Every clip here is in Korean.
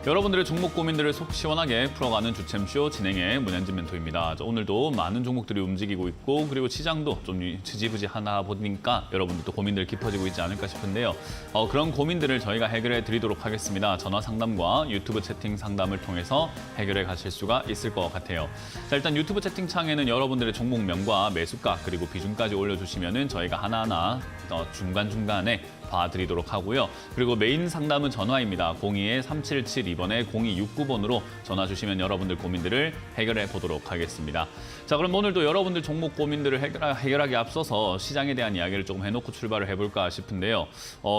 여러분들의 종목 고민들을 속 시원하게 풀어가는 주챔쇼 진행의 문현진 멘토입니다. 오늘도 많은 종목들이 움직이고 있고 그리고 시장도 좀 지지부진하다 보니까 여러분들도 고민들 깊어지고 있지 않을까 싶은데요. 그런 고민들을 저희가 해결해 드리도록 하겠습니다. 전화 상담과 유튜브 채팅 상담을 통해서 해결해 가실 수가 있을 것 같아요. 자, 일단 유튜브 채팅창에는 여러분들의 종목명과 매수가 그리고 비중까지 올려주시면 저희가 하나하나 중간중간에 봐드리도록 하고요. 그리고 메인 상담은 전화입니다. 02-3772번에 0269번으로 전화 주시면 여러분들 고민들을 해결해 보도록 하겠습니다. 자, 그럼 오늘도 여러분들 종목 고민들을 해결하기 앞서서 시장에 대한 이야기를 조금 해놓고 출발을 해볼까 싶은데요.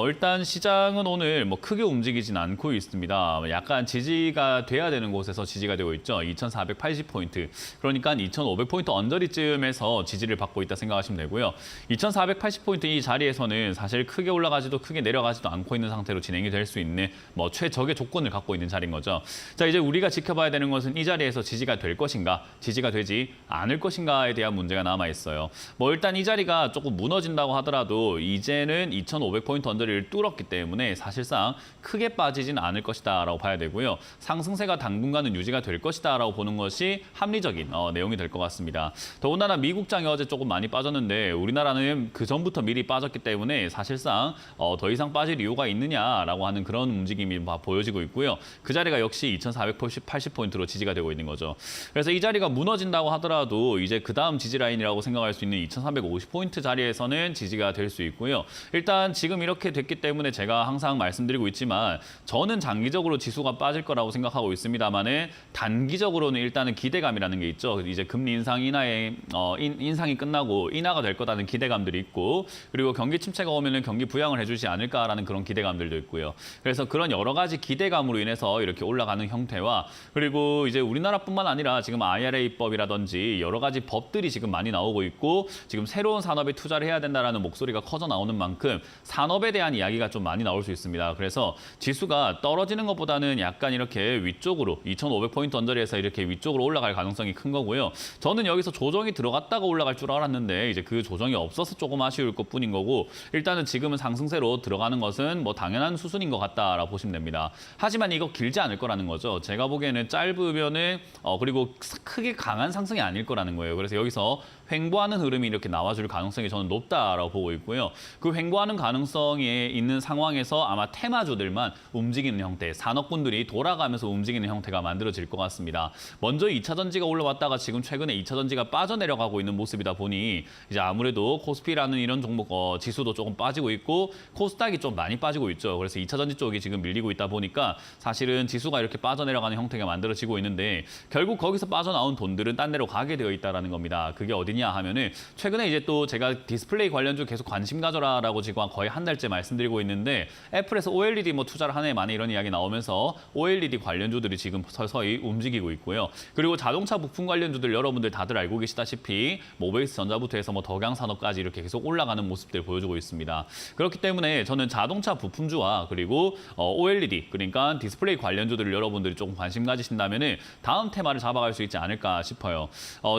일단 시장은 오늘 크게 움직이진 않고 있습니다. 약간 지지가 돼야 되는 곳에서 지지가 되고 있죠. 2480포인트. 그러니까 2500포인트 언저리쯤에서 지지를 받고 있다 생각하시면 되고요. 2480포인트 이 자리에서는 사실 크게 올라가지도 크게 내려가지도 않고 있는 상태로 진행이 될 수 있는 최적의 조건을 갖고 있는 자리인 거죠. 자, 이제 우리가 지켜봐야 되는 것은 이 자리에서 지지가 될 것인가, 지지가 되지 않을 것인가에 대한 문제가 남아 있어요. 일단 이 자리가 조금 무너진다고 하더라도 이제는 2500포인트 언저리를 뚫었기 때문에 사실상 크게 빠지진 않을 것이다라고 봐야 되고요. 상승세가 당분간은 유지가 될 것이다라고 보는 것이 합리적인 내용이 될 것 같습니다. 더군다나 미국장이 어제 조금 많이 빠졌는데 우리나라는 그 전부터 미리 빠졌기 때문에 사실상 더 이상 빠질 이유가 있느냐라고 하는 그런 움직임이 보여지고 있고요. 그 자리가 역시 2480포인트로 지지가 되고 있는 거죠. 그래서 이 자리가 무너진다고 하더라도 이제 그 다음 지지 라인이라고 생각할 수 있는 2350포인트 자리에서는 지지가 될 수 있고요. 일단 지금 이렇게 됐기 때문에 제가 항상 말씀드리고 있지만 저는 장기적으로 지수가 빠질 거라고 생각하고 있습니다만은 단기적으로는 일단은 기대감이라는 게 있죠. 이제 금리 인상 인상이 끝나고 인하가 될 거라는 기대감들이 있고 그리고 경기 침체가 오면은 경기 부양을 해주지 않을까라는 그런 기대감들도 있고요. 그래서 그런 여러 가지 기대감으로 인해서 이렇게 올라가는 형태와 그리고 이제 우리나라뿐만 아니라 지금 IRA법이라든지 여러 가지 법들이 지금 많이 나오고 있고 지금 새로운 산업에 투자를 해야 된다라는 목소리가 커져 나오는 만큼 산업에 대한 이야기가 좀 많이 나올 수 있습니다. 그래서 지수가 떨어지는 것보다는 약간 이렇게 위쪽으로 2500포인트 언저리에서 이렇게 위쪽으로 올라갈 가능성이 큰 거고요. 저는 여기서 조정이 들어갔다가 올라갈 줄 알았는데 이제 그 조정이 없어서 조금 아쉬울 것뿐인 거고 일단은 지금은 상승세로 들어가는 것은 당연한 수순인 것 같다라고 보시면 됩니다. 하지만 이거 길지 않을 거라는 거죠. 제가 보기에는 짧으면은 그리고 크게 강한 상승이 아닐 거라는 거예요. 그래서 여기서 횡보하는 흐름이 이렇게 나와줄 가능성이 저는 높다라고 보고 있고요. 그 횡보하는 가능성이 있는 상황에서 아마 테마주들만 움직이는 형태, 산업군들이 돌아가면서 움직이는 형태가 만들어질 것 같습니다. 먼저 2차 전지가 올라왔다가 지금 최근에 2차 전지가 빠져내려가고 있는 모습이다 보니 이제 아무래도 코스피라는 이런 종목 지수도 조금 빠지고 있고 코스닥이 좀 많이 빠지고 있죠. 그래서 2차 전지 쪽이 지금 밀리고 있다 보니까 사실은 지수가 이렇게 빠져내려가는 형태가 만들어지고 있는데 결국 거기서 빠져나온 돈들은 딴 데로 가게 되어 있다는 겁니다. 그게 어디냐 하면은 최근에 이제 또 제가 디스플레이 관련주 계속 관심 가져라라고 지금 거의 한 달째 말씀드리고 있는데 애플에서 OLED 투자를 하네 많이 이런 이야기 나오면서 OLED 관련주들이 지금 서서히 움직이고 있고요. 그리고 자동차 부품 관련주들 여러분들 다들 알고 계시다시피 모베이스 전자부터 해서 덕양산업까지 이렇게 계속 올라가는 모습들 보여주고 있습니다. 그렇기 때문에 저는 자동차 부품주와 그리고 OLED 그러니까 디스플레이 관련주들을 여러분들이 조금 관심 가지신다면은 다음 테마를 잡아갈 수 있지 않을까 싶어요.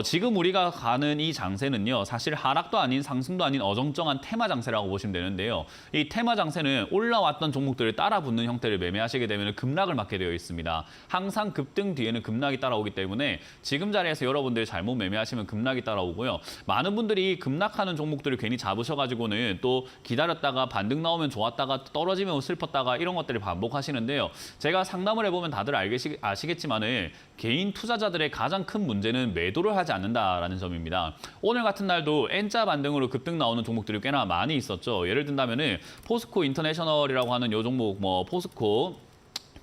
지금 우리가 가는 이 장세는요. 사실 하락도 아닌 상승도 아닌 어정쩡한 테마 장세라고 보시면 되는데요. 이 테마 장세는 올라왔던 종목들을 따라 붙는 형태를 매매하시게 되면 급락을 맞게 되어 있습니다. 항상 급등 뒤에는 급락이 따라오기 때문에 지금 자리에서 여러분들이 잘못 매매하시면 급락이 따라오고요. 많은 분들이 급락하는 종목들을 괜히 잡으셔가지고는 또 기다렸다가 반등 나오면 좋았다가 떨어지면 슬펐다가 이런 것들을 반복하시는데요. 제가 상담을 해보면 다들 아시겠지만은 개인 투자자들의 가장 큰 문제는 매도를 하지 않는다라는 점입니다. 오늘 같은 날도 N자 반등으로 급등 나오는 종목들이 꽤나 많이 있었죠. 예를 든다면은 포스코 인터내셔널이라고 하는 요 종목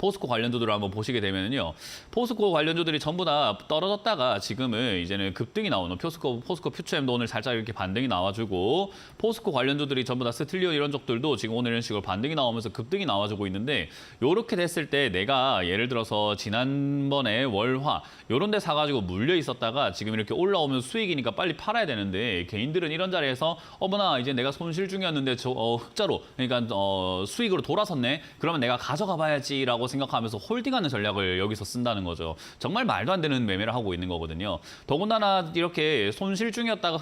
포스코 관련주들을 한번 보시게 되면요. 포스코 관련주들이 전부 다 떨어졌다가 지금은 이제는 급등이 나오는 포스코 퓨처엠도 오늘 살짝 이렇게 반등이 나와주고 포스코 관련주들이 전부 다 스틸리온 이런 쪽들도 지금 오늘 이런 식으로 반등이 나오면서 급등이 나와주고 있는데 이렇게 됐을 때 내가 예를 들어서 지난번에 월화 이런 데 사가지고 물려 있었다가 지금 이렇게 올라오면 수익이니까 빨리 팔아야 되는데 개인들은 이런 자리에서 어머나 이제 내가 손실 중이었는데 흑자로 그러니까 수익으로 돌아섰네. 그러면 내가 가져가 봐야지라고 생각하면서 홀딩하는 전략을 여기서 쓴다는 거죠. 정말 말도 안 되는 매매를 하고 있는 거거든요. 더군다나 이렇게 손실 중이었다가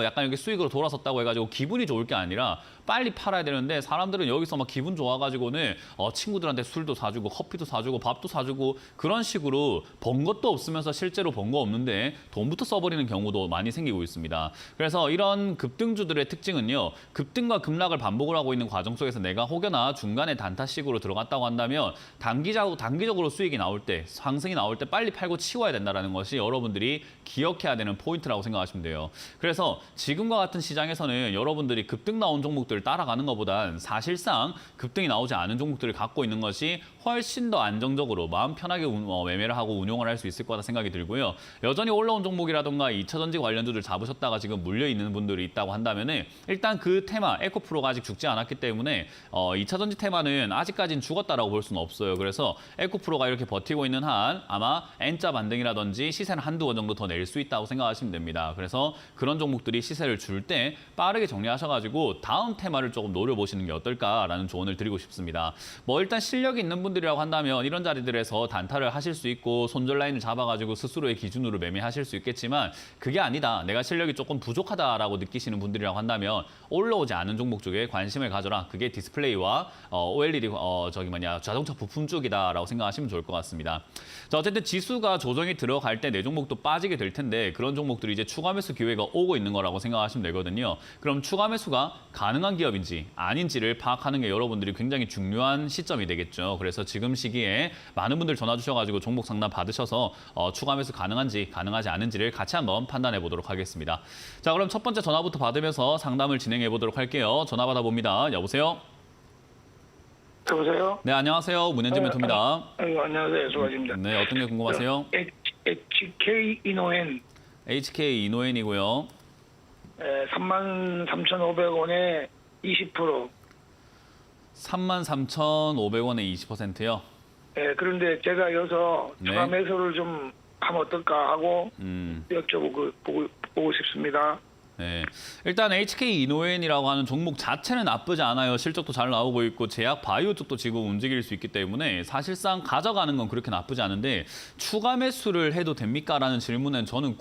약간 여기 수익으로 돌아섰다고 해가지고 기분이 좋을 게 아니라 빨리 팔아야 되는데 사람들은 여기서 막 기분 좋아가지고는 친구들한테 술도 사주고 커피도 사주고 밥도 사주고 그런 식으로 번 것도 없으면서 실제로 번 거 없는데 돈부터 써버리는 경우도 많이 생기고 있습니다. 그래서 이런 급등주들의 특징은요. 급등과 급락을 반복을 하고 있는 과정 속에서 내가 혹여나 중간에 단타식으로 들어갔다고 한다면 단기적으로 수익이 나올 때, 상승이 나올 때 빨리 팔고 치워야 된다는 것이 여러분들이 기억해야 되는 포인트라고 생각하시면 돼요. 그래서 지금과 같은 시장에서는 여러분들이 급등 나온 종목들을 따라가는 것보단 사실상 급등이 나오지 않은 종목들을 갖고 있는 것이 훨씬 더 안정적으로 마음 편하게 매매를 하고 운용을 할 수 있을 거다 생각이 들고요. 여전히 올라온 종목이라든가 2차전지 관련주들 잡으셨다가 지금 물려있는 분들이 있다고 한다면 일단 그 테마, 에코프로가 아직 죽지 않았기 때문에 2차전지 테마는 아직까지는 죽었다라고 볼 수는 없어요. 그래서 에코프로가 이렇게 버티고 있는 한 아마 N자 반등이라든지 시세는 한두 번 정도 더 낼 수 있다고 생각하시면 됩니다. 그래서 그런 종목들이 시세를 줄 때 빠르게 정리하셔가지고 다음 테마를 조금 노려보시는 게 어떨까라는 조언을 드리고 싶습니다. 뭐 일단 실력이 있는 분들이라고 한다면 이런 자리들에서 단타를 하실 수 있고 손절 라인을 잡아가지고 스스로의 기준으로 매매하실 수 있겠지만 그게 아니다. 내가 실력이 조금 부족하다라고 느끼시는 분들이라고 한다면 올라오지 않은 종목 쪽에 관심을 가져라. 그게 디스플레이와 OLED 자동차 부품 쪽이다라고 생각하시면 좋을 것 같습니다. 자, 어쨌든 지수가 조정이 들어갈 때 내 종목도 빠지게 될 텐데 그런 종목들이 이제 추가 매수 기회가 오고 있는 거라고 생각하시면 되거든요. 그럼 추가 매수가 가능한 기업인지 아닌지를 파악하는 게 여러분들이 굉장히 중요한 시점이 되겠죠. 그래서 지금 시기에 많은 분들 전화 주셔가지고 종목 상담 받으셔서 추가 매수 가능한지 가능하지 않은지를 같이 한번 판단해 보도록 하겠습니다. 자, 그럼 첫 번째 전화부터 받으면서 상담을 진행해 보도록 할게요. 전화 받아봅니다. 여보세요? 여보세요? 네, 안녕하세요. 문현진 멘토입니다. 안녕하세요. 수고하십니다. 네, 어떤 게 궁금하세요? HK 이노엔 HK 이노엔이고요. 33,500원에 20%. 33,500원에 20%요? 그런데 제가 여기서 네. 추가 매수를 좀 하면 어떨까 하고 여쭤보고 싶습니다. 네, 일단 HK 이노엔이라고 하는 종목 자체는 나쁘지 않아요. 실적도 잘 나오고 있고 제약 바이오 쪽도 지금 움직일 수 있기 때문에 사실상 가져가는 건 그렇게 나쁘지 않은데 추가 매수를 해도 됩니까? 라는 질문은 저는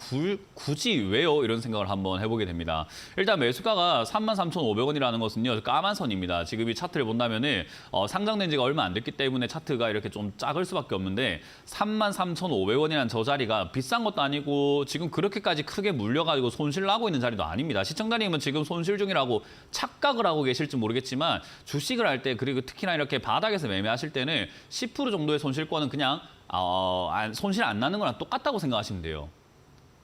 굳이 왜요? 이런 생각을 한번 해보게 됩니다. 일단 매수가가 33,500원이라는 것은요. 까만 선입니다. 지금 이 차트를 본다면은 상장된 지가 얼마 안 됐기 때문에 차트가 이렇게 좀 작을 수밖에 없는데 33,500원이라는 저 자리가 비싼 것도 아니고 지금 그렇게까지 크게 물려가지고 손실 나고 있는 자리도 아닙니다. 시청자님은 지금 손실 중이라고 착각을 하고 계실지 모르겠지만 주식을 할 때 그리고 특히나 이렇게 바닥에서 매매하실 때는 10% 정도의 손실권은 그냥 손실 안 나는 거랑 똑같다고 생각하시면 돼요.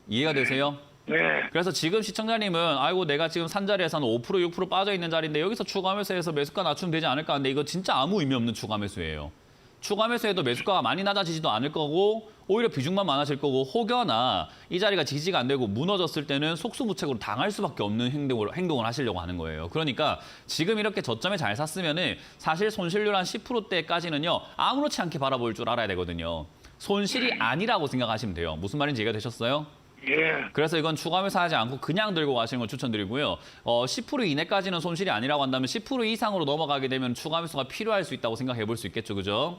이해가 되세요? 네. 그래서 지금 시청자님은 아이고 내가 지금 산 자리에서는 5% 6% 빠져 있는 자리인데 여기서 추가 매수해서 매수가 낮추면 되지 않을까 하는데 이거 진짜 아무 의미 없는 추가 매수예요. 추가 매수해도 매수가가 많이 낮아지지도 않을 거고 오히려 비중만 많아질 거고 혹여나 이 자리가 지지가 안 되고 무너졌을 때는 속수무책으로 당할 수밖에 없는 행동을 하시려고 하는 거예요. 그러니까 지금 이렇게 저점에 잘 샀으면은 사실 손실률 한 10%대까지는요 아무렇지 않게 바라볼 줄 알아야 되거든요. 손실이 아니라고 생각하시면 돼요. 무슨 말인지 이해가 되셨어요? 예. 그래서 이건 추가 매수하지 않고 그냥 들고 가시는 걸 추천드리고요. 10% 이내까지는 손실이 아니라고 한다면 10% 이상으로 넘어가게 되면 추가 매수가 필요할 수 있다고 생각해 볼 수 있겠죠. 그죠?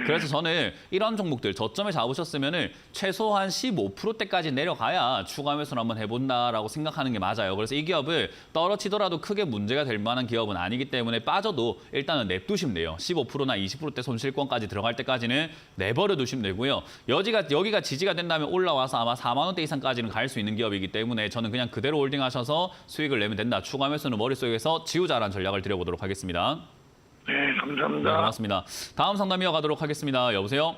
그래서 저는 이런 종목들 저점에 잡으셨으면 최소한 15%대까지 내려가야 추가 매수를 한번 해본다라고 생각하는 게 맞아요. 그래서 이 기업을 떨어지더라도 크게 문제가 될 만한 기업은 아니기 때문에 빠져도 일단은 냅두시면 돼요. 15%나 20%대 손실권까지 들어갈 때까지는 내버려 두시면 되고요. 여기가 지지가 된다면 올라와서 아마 4만 원대 이상까지는 갈 수 있는 기업이기 때문에 저는 그냥 그대로 홀딩하셔서 수익을 내면 된다. 추가 매수는 머릿속에서 지우자라는 전략을 드려보도록 하겠습니다. 네, 감사합니다. 네, 고맙습니다. 다음 상담 이어가도록 하겠습니다. 여보세요?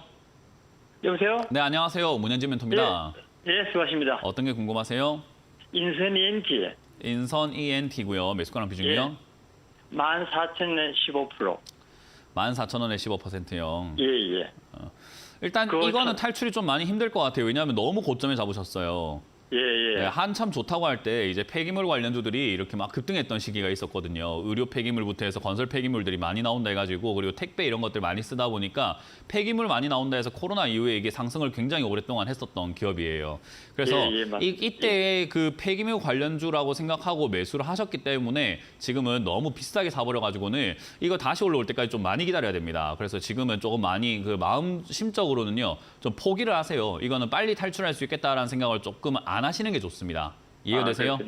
여보세요? 네, 안녕하세요. 문현진 멘토입니다. 예, 수고하십니다. 어떤 게 궁금하세요? 인선 ENT 인선 ENT고요. 매수가랑 비중이요? 14,000원 15%. 14,000원에 15%요. 예. 일단 그거 이거는 탈출이 좀 많이 힘들 것 같아요. 왜냐하면 너무 고점에 잡으셨어요. 예, 예. 네, 한참 좋다고 할 때 이제 폐기물 관련주들이 이렇게 막 급등했던 시기가 있었거든요. 의료 폐기물부터 해서 건설 폐기물들이 많이 나온다 해가지고 그리고 택배 이런 것들 많이 쓰다 보니까 폐기물 많이 나온다 해서 코로나 이후에 이게 상승을 굉장히 오랫동안 했었던 기업이에요. 그래서 예, 예, 이때의 그 폐기물 관련주라고 생각하고 매수를 하셨기 때문에 지금은 너무 비싸게 사버려가지고는 이거 다시 올라올 때까지 좀 많이 기다려야 됩니다. 그래서 지금은 조금 많이 그 마음 심적으로는요 좀 포기를 하세요. 이거는 빨리 탈출할 수 있겠다라는 생각을 조금 안 하시는 게 좋습니다. 이해되세요?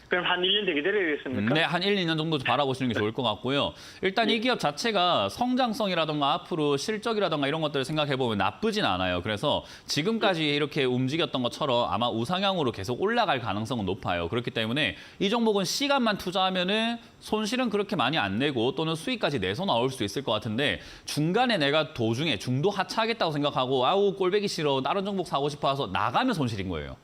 그럼 한 1년 더 기다려야겠습니까? 네, 한 1, 2년 정도 바라보시는 게 좋을 것 같고요. 일단 이 기업 자체가 성장성이라든가 앞으로 실적이라든가 이런 것들을 생각해보면 나쁘진 않아요. 그래서 지금까지 이렇게 움직였던 것처럼 아마 우상향으로 계속 올라갈 가능성은 높아요. 그렇기 때문에 이 종목은 시간만 투자하면은 손실은 그렇게 많이 안 내고 또는 수익까지 내서 나올 수 있을 것 같은데 중간에 내가 도중에 중도 하차하겠다고 생각하고 아우 꼴배기 싫어 다른 종목 사고 싶어서 나가면 손실인 거예요.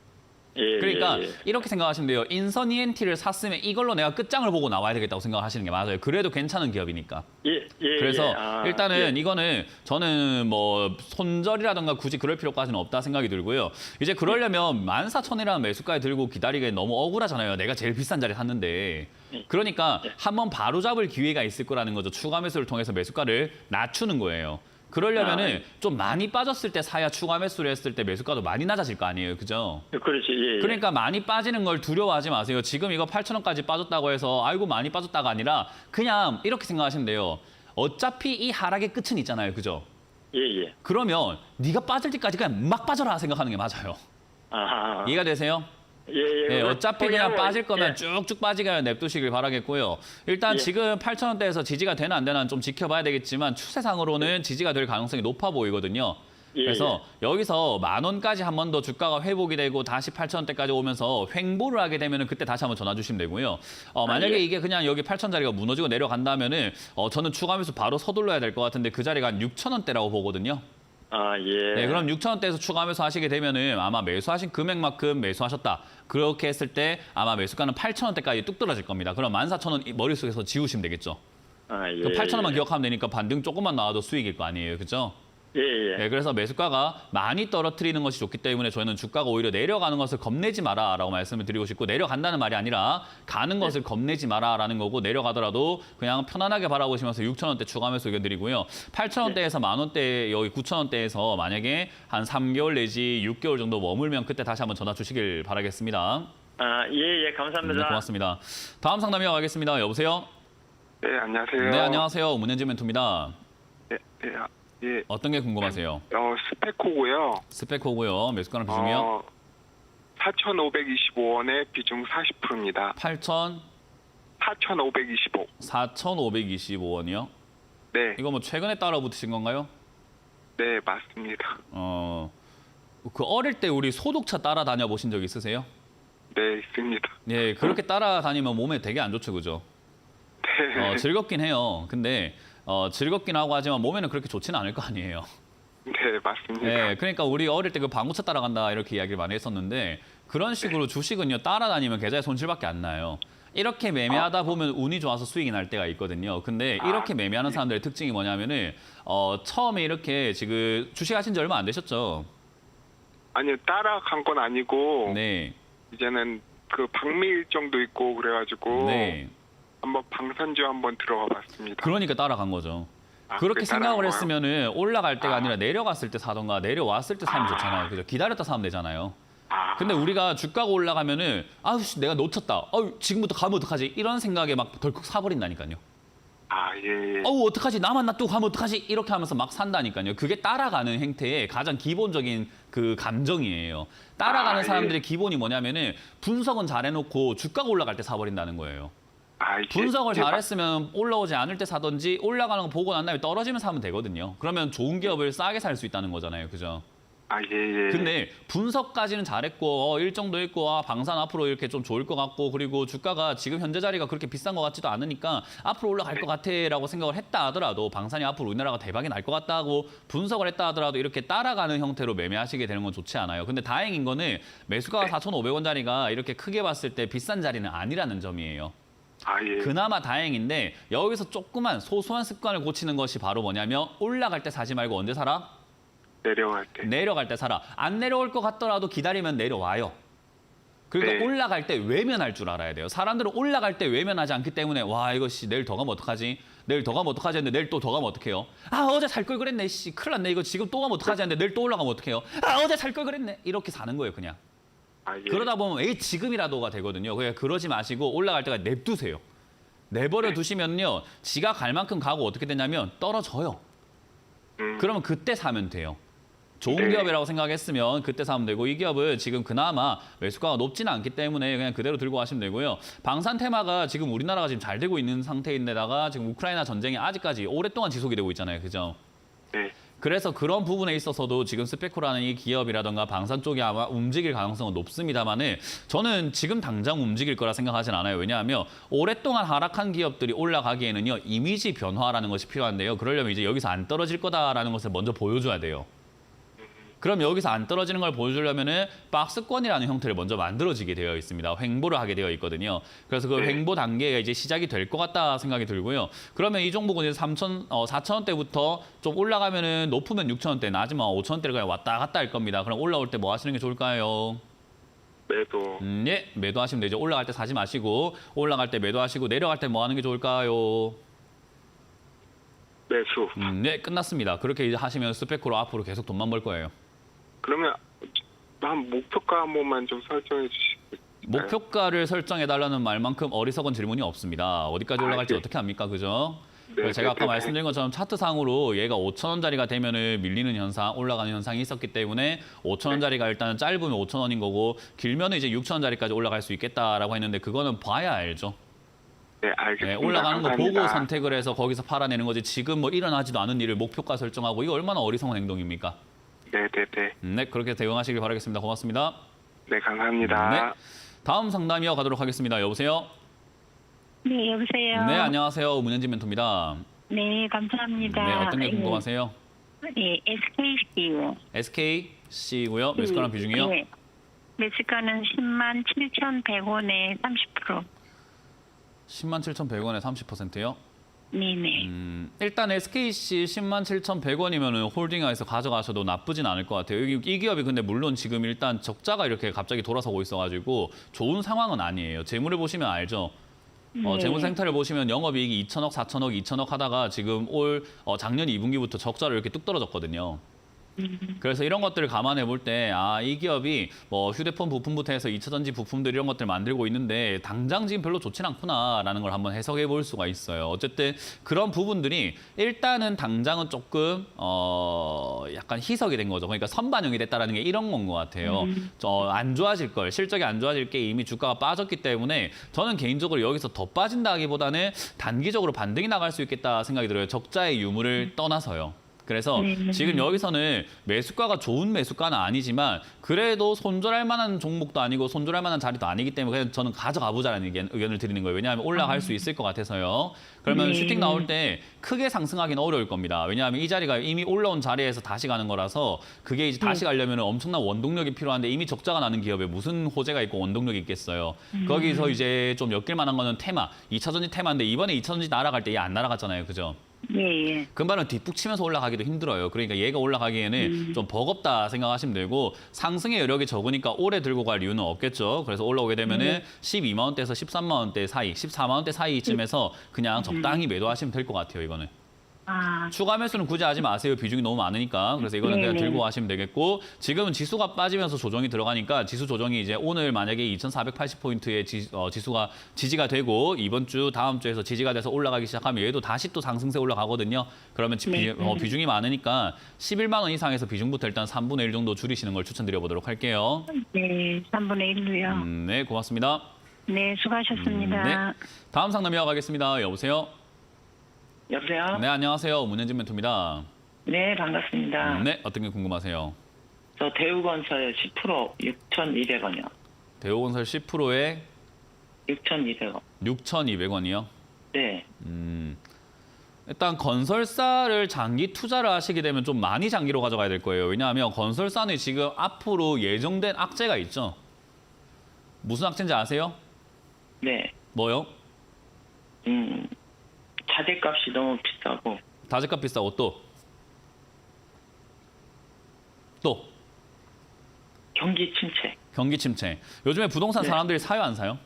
예, 그러니까 예, 예. 이렇게 생각하시면 돼요. 인선 ENT를 샀으면 이걸로 내가 끝장을 보고 나와야 되겠다고 생각하시는 게 맞아요. 그래도 괜찮은 기업이니까. 예, 예, 그래서 예. 아, 일단은 예. 이거는 저는 뭐 손절이라든가 굳이 그럴 필요까지는 없다 생각이 들고요. 이제 그러려면 14,000이라는 매수가에 들고 기다리기엔 너무 억울하잖아요. 내가 제일 비싼 자리에 샀는데. 그러니까 한번 바로 잡을 기회가 있을 거라는 거죠. 추가 매수를 통해서 매수가를 낮추는 거예요. 그러려면은 좀 많이 빠졌을 때 사야 추가 매수를 했을 때 매수가도 많이 낮아질 거 아니에요. 그죠? 그렇지. 예, 예. 그러니까 많이 빠지는 걸 두려워하지 마세요. 지금 이거 8,000원까지 빠졌다고 해서 아이고 많이 빠졌다가 아니라 그냥 이렇게 생각하시면 돼요. 어차피 이 하락의 끝은 있잖아요. 그죠? 예, 예. 그러면 네가 빠질 때까지 그냥 막 빠져라 생각하는 게 맞아요. 아하. 이해가 되세요? 예, 예. 네, 어차피 그냥 빠질 거면 예. 쭉쭉 빠지게 냅두시길 바라겠고요. 일단 예. 지금 8,000원대에서 지지가 되나 안 되나 좀 지켜봐야 되겠지만 추세상으로는 지지가 될 가능성이 높아 보이거든요. 예, 그래서 여기서 10,000원까지 한 번 더 주가가 회복이 되고 다시 8,000원대까지 오면서 횡보를 하게 되면 그때 다시 한번 전화 주시면 되고요. 만약에 예. 이게 그냥 여기 8,000원짜리가 무너지고 내려간다면은 저는 추가 매수 바로 서둘러야 될 것 같은데 그 자리가 한 6,000원대라고 보거든요. 아, 예. 네, 그럼 6,000원대에서 추가 매수하시게 되면은 아마 매수하신 금액만큼 매수하셨다. 그렇게 했을 때 아마 매수가는 8,000원대까지 뚝 떨어질 겁니다. 그럼 14,000원 머릿속에서 지우시면 되겠죠. 아, 예. 그 8,000원만 예. 기억하면 되니까 반등 조금만 나와도 수익일 거 아니에요. 그죠? 예, 예. 네, 그래서 매수가가 많이 떨어뜨리는 것이 좋기 때문에 저희는 주가가 오히려 내려가는 것을 겁내지 마라라고 말씀을 드리고 싶고 내려간다는 말이 아니라 가는 것을 겁내지 마라라는 거고 내려가더라도 그냥 편안하게 바라보시면서 6,000원대 추가 매수 의견 드리고요. 8,000원대에서 만원대 여기 9,000원대에서 만약에 한 3개월 내지 6개월 정도 머물면 그때 다시 한번 전화 주시길 바라겠습니다. 아, 예, 예. 감사합니다. 네, 고맙습니다. 다음 상담 이어가겠습니다. 여보세요? 네, 안녕하세요. 네, 안녕하세요. 문현지 멘토입니다. 네, 네, 예. 어떤 게 궁금하세요? 스페코고요. 스펙호고요. 매수가는 비중이요? 4,525원에 비중 40%입니다. 8,000, 4,525. 4,525원이요? 네, 이거 뭐 최근에 따라 붙으신 건가요? 네, 맞습니다. 그 어릴 때 우리 소독차 따라다녀 보신 적 있으세요? 네, 있습니다. 예, 그렇게 따라다니면 몸에 되게 안 좋죠, 그죠? 네, 즐겁긴 해요. 근데 즐겁긴 하고 하지만 몸에는 그렇게 좋지는 않을 거 아니에요. 네, 맞습니다. 예, 그러니까 우리 어릴 때 그 방구차 따라간다 이렇게 이야기를 많이 했었는데 그런 식으로 주식은요 따라다니면 계좌에 손실밖에 안 나요. 이렇게 매매하다 보면 운이 좋아서 수익이 날 때가 있거든요. 근데 이렇게 매매하는 사람들의 특징이 뭐냐면은 처음에 이렇게 지금 주식하신 지 얼마 안 되셨죠? 아니요, 따라간 건 아니고 네, 이제는 그 박미 일정도 있고 그래가지고 네. 한번 방산주 한번 들어가 봤습니다. 그러니까 따라간 거죠. 아, 그렇게 그게 생각을 따라간 했으면은 올라갈 때가 아니라 내려갔을 때 사던가 내려왔을 때 사면 좋잖아요. 그죠? 기다렸다 사면 되잖아요. 아, 근데 우리가 주가가 올라가면은 아우 씨, 내가 놓쳤다. 지금부터 가면 어떡하지? 이런 생각에 막 덜컥 사버린다니까요. 예. 어떡하지? 나만 놔두고 가면 어떡하지? 이렇게 하면서 막 산다니까요. 그게 따라가는 행태의 가장 기본적인 그 감정이에요. 따라가는 예. 사람들의 기본이 뭐냐면은 분석은 잘해놓고 주가가 올라갈 때 사버린다는 거예요. 이게 분석을 이게 잘했으면 올라오지 않을 때 사든지 올라가는 거 보고 난 다음에 떨어지면 사면 되거든요. 그러면 좋은 기업을 싸게 살 수 있다는 거잖아요. 그죠? 예. 근데 분석까지는 잘했고 일정도 있고 방산 앞으로 이렇게 좀 좋을 것 같고 그리고 주가가 지금 현재 자리가 그렇게 비싼 것 같지도 않으니까 앞으로 올라갈 것 같아라고 생각을 했다 하더라도 방산이 앞으로 우리나라가 대박이 날 것 같다 하고 분석을 했다 하더라도 이렇게 따라가는 형태로 매매하시게 되는 건 좋지 않아요. 근데 다행인 거는 매수가가 4,500원짜리가 이렇게 크게 봤을 때 비싼 자리는 아니라는 점이에요. 예. 그나마 다행인데 여기서 조그만 소소한 습관을 고치는 것이 바로 뭐냐면 올라갈 때 사지 말고 언제 사라? 내려갈 때. 내려갈 때 사라. 안 내려올 것 같더라도 기다리면 내려와요. 그러니까 네. 올라갈 때 외면할 줄 알아야 돼요. 사람들은 올라갈 때 외면하지 않기 때문에 와 이거 씨 내일 더 가면 어떡하지? 내일 더 가면 어떡하지 했는데 내일 또 더 가면 어떡해요? 아 어제 살 걸 그랬네 씨 큰일 났네 이거 지금 또 가면 어떡하지 했는데 내일 또 올라가면 어떡해요? 아 어제 살 걸 그랬네 이렇게 사는 거예요 그냥. 아, 예. 그러다 보면 에이 지금이라도가 되거든요. 그러니까 그러지 마시고 올라갈 때가 냅두세요. 내버려 두시면요. 지가 갈 만큼 가고 어떻게 되냐면 떨어져요. 그러면 그때 사면 돼요. 좋은 네. 기업이라고 생각했으면 그때 사면 되고 이 기업은 지금 그나마 매수가가 높지는 않기 때문에 그냥 그대로 들고 가시면 되고요. 방산 테마가 지금 우리나라가 지금 잘 되고 있는 상태인데다가 지금 우크라이나 전쟁이 아직까지 오랫동안 지속이 되고 있잖아요. 그죠? 네. 그래서 그런 부분에 있어서도 지금 스페코라는 이 기업이라던가 방산 쪽이 아마 움직일 가능성은 높습니다만은 저는 지금 당장 움직일 거라 생각하진 않아요. 왜냐하면 오랫동안 하락한 기업들이 올라가기에는요. 이미지 변화라는 것이 필요한데요. 그러려면 이제 여기서 안 떨어질 거다라는 것을 먼저 보여줘야 돼요. 그럼 여기서 안 떨어지는 걸 보여주려면은 박스권이라는 형태를 먼저 만들어지게 되어 있습니다. 횡보를 하게 되어 있거든요. 그래서 그 네. 횡보 단계가 이제 시작이 될 것 같다 생각이 들고요. 그러면 이 종목은 이제 4,000원대부터 좀 올라가면은 높으면 6,000원대, 낮으면 5,000원대를 그냥 왔다 갔다 할 겁니다. 그럼 올라올 때 뭐 하시는 게 좋을까요? 매도. 예, 매도하시면 되죠. 올라갈 때 사지 마시고 올라갈 때 매도하시고 내려갈 때 뭐 하는 게 좋을까요? 매수. 네, 끝났습니다. 그렇게 이제 하시면 스페코로 앞으로 계속 돈만 벌 거예요. 그러면 한 목표가 한 번만 좀 설정해 주시겠어요? 목표가를 설정해달라는 말만큼 어리석은 질문이 없습니다. 어디까지 올라갈지 네. 어떻게 합니까? 그죠? 네, 제가 네, 아까 네, 말씀드린 것처럼 차트상으로 얘가 5,000원짜리가 되면은 밀리는 현상, 올라가는 현상이 있었기 때문에 5,000원짜리가 일단은 짧으면 5,000원인 거고 길면은 이제 6,000원짜리까지 올라갈 수 있겠다라고 했는데 그거는 봐야 알죠. 네, 네, 알겠습니다. 올라가는 거 감사합니다. 보고 선택을 해서 거기서 팔아내는 거지 지금 뭐 일어나지도 않은 일을 목표가 설정하고 이거 얼마나 어리석은 행동입니까? 네, 네, 네. 네, 그렇게 대응하시길 바라겠습니다. 고맙습니다. 네, 감사합니다. 네. 다음 상담 이어가도록 하겠습니다. 여보세요? 네, 여보세요. 네, 안녕하세요. 문현진 멘토입니다. 네, 감사합니다. 네, 어떤 게 궁금하세요? 네, SKC요. SKC고요. 매수가랑 비중이요? 네. 매수가는 10만 7,100원에 30%. 107,100원에 30%요? 네네. 일단 SKC 107,100원이면 홀딩해서 가져가셔도 나쁘진 않을 것 같아요. 이 기업이 근데 물론 지금 일단 적자가 이렇게 갑자기 돌아서고 있어가지고 좋은 상황은 아니에요. 재물을 보시면 알죠? 네. 재무 생태를 보시면 영업이익이 2천억, 4천억, 2천억 하다가 지금 작년 2분기부터 적자로 이렇게 뚝 떨어졌거든요. 그래서 이런 것들을 감안해 볼 때, 이 기업이 뭐 휴대폰 부품부터 해서 2차 전지 부품들 이런 것들 만들고 있는데 당장 지금 별로 좋진 않구나라는 걸 한번 해석해 볼 수가 있어요. 어쨌든 그런 부분들이 일단은 당장은 조금 약간 희석이 된 거죠. 그러니까 선반영이 됐다라는 게 이런 건 것 같아요. 안 좋아질 걸, 실적이 안 좋아질 게 이미 주가가 빠졌기 때문에 저는 개인적으로 여기서 더 빠진다기보다는 단기적으로 반등이 나갈 수 있겠다 생각이 들어요. 적자의 유무를 떠나서요. 그래서 지금 여기서는 매수가가 좋은 매수가는 아니지만 그래도 손절할 만한 종목도 아니고 손절할 만한 자리도 아니기 때문에 그냥 저는 가져가 보자라는 의견을 드리는 거예요. 왜냐하면 올라갈 수 있을 것 같아서요. 그러면 슈팅 나올 때 크게 상승하기는 어려울 겁니다. 왜냐하면 이 자리가 이미 올라온 자리에서 다시 가는 거라서 그게 이제 다시 가려면 엄청난 원동력이 필요한데 이미 적자가 나는 기업에 무슨 호재가 있고 원동력이 있겠어요. 거기서 이제 좀 엮일 만한 거는 테마, 2차 전지 테마인데 이번에 2차 전지 날아갈 때 얘 안 날아갔잖아요. 그죠? 예, 예. 금발은 뒷북 치면서 올라가기도 힘들어요. 그러니까 얘가 올라가기에는 좀 버겁다 생각하시면 되고 상승의 여력이 적으니까 오래 들고 갈 이유는 없겠죠. 그래서 올라오게 되면은 12만 원대에서 13만 원대 사이, 14만 원대 사이쯤에서 그냥 적당히 매도하시면 될 것 같아요. 이거는. 추가 매수는 굳이 하지 마세요. 비중이 너무 많으니까. 그래서 이거는 그냥 들고 가시면 되겠고 지금은 지수가 빠지면서 조정이 들어가니까 지수 조정이 이제 오늘 만약에 2,480포인트의 지수가 지지가 되고 이번 주 다음 주에서 지지가 돼서 올라가기 시작하면 얘도 다시 또 상승세 올라가거든요. 그러면 비중이 많으니까 11만 원 이상에서 비중부터 일단 3분의 1 정도 줄이시는 걸 추천드려 보도록 할게요. 네, 3분의 1로요. 네, 고맙습니다. 네, 수고하셨습니다. 네. 다음 상담 이어가겠습니다. 여보세요? 여보세요? 네, 안녕하세요. 문현진 멘토입니다. 네, 반갑습니다. 네, 어떤 게 궁금하세요? 저 대우건설 10% 6,200원이요. 대우건설 10%에 6,200원. 6,200원이요? 네. 일단 건설사를 장기 투자를 하시게 되면 좀 많이 장기로 가져가야 될 거예요. 왜냐하면 건설사는 지금 앞으로 예정된 악재가 있죠. 무슨 악재인지 아세요? 네. 뭐요? 자재값이 너무 비싸고. 다재값 비싸고 또? 또? 경기 침체. 경기 침체. 요즘에 부동산 네. 사람들이 사요, 안 사요?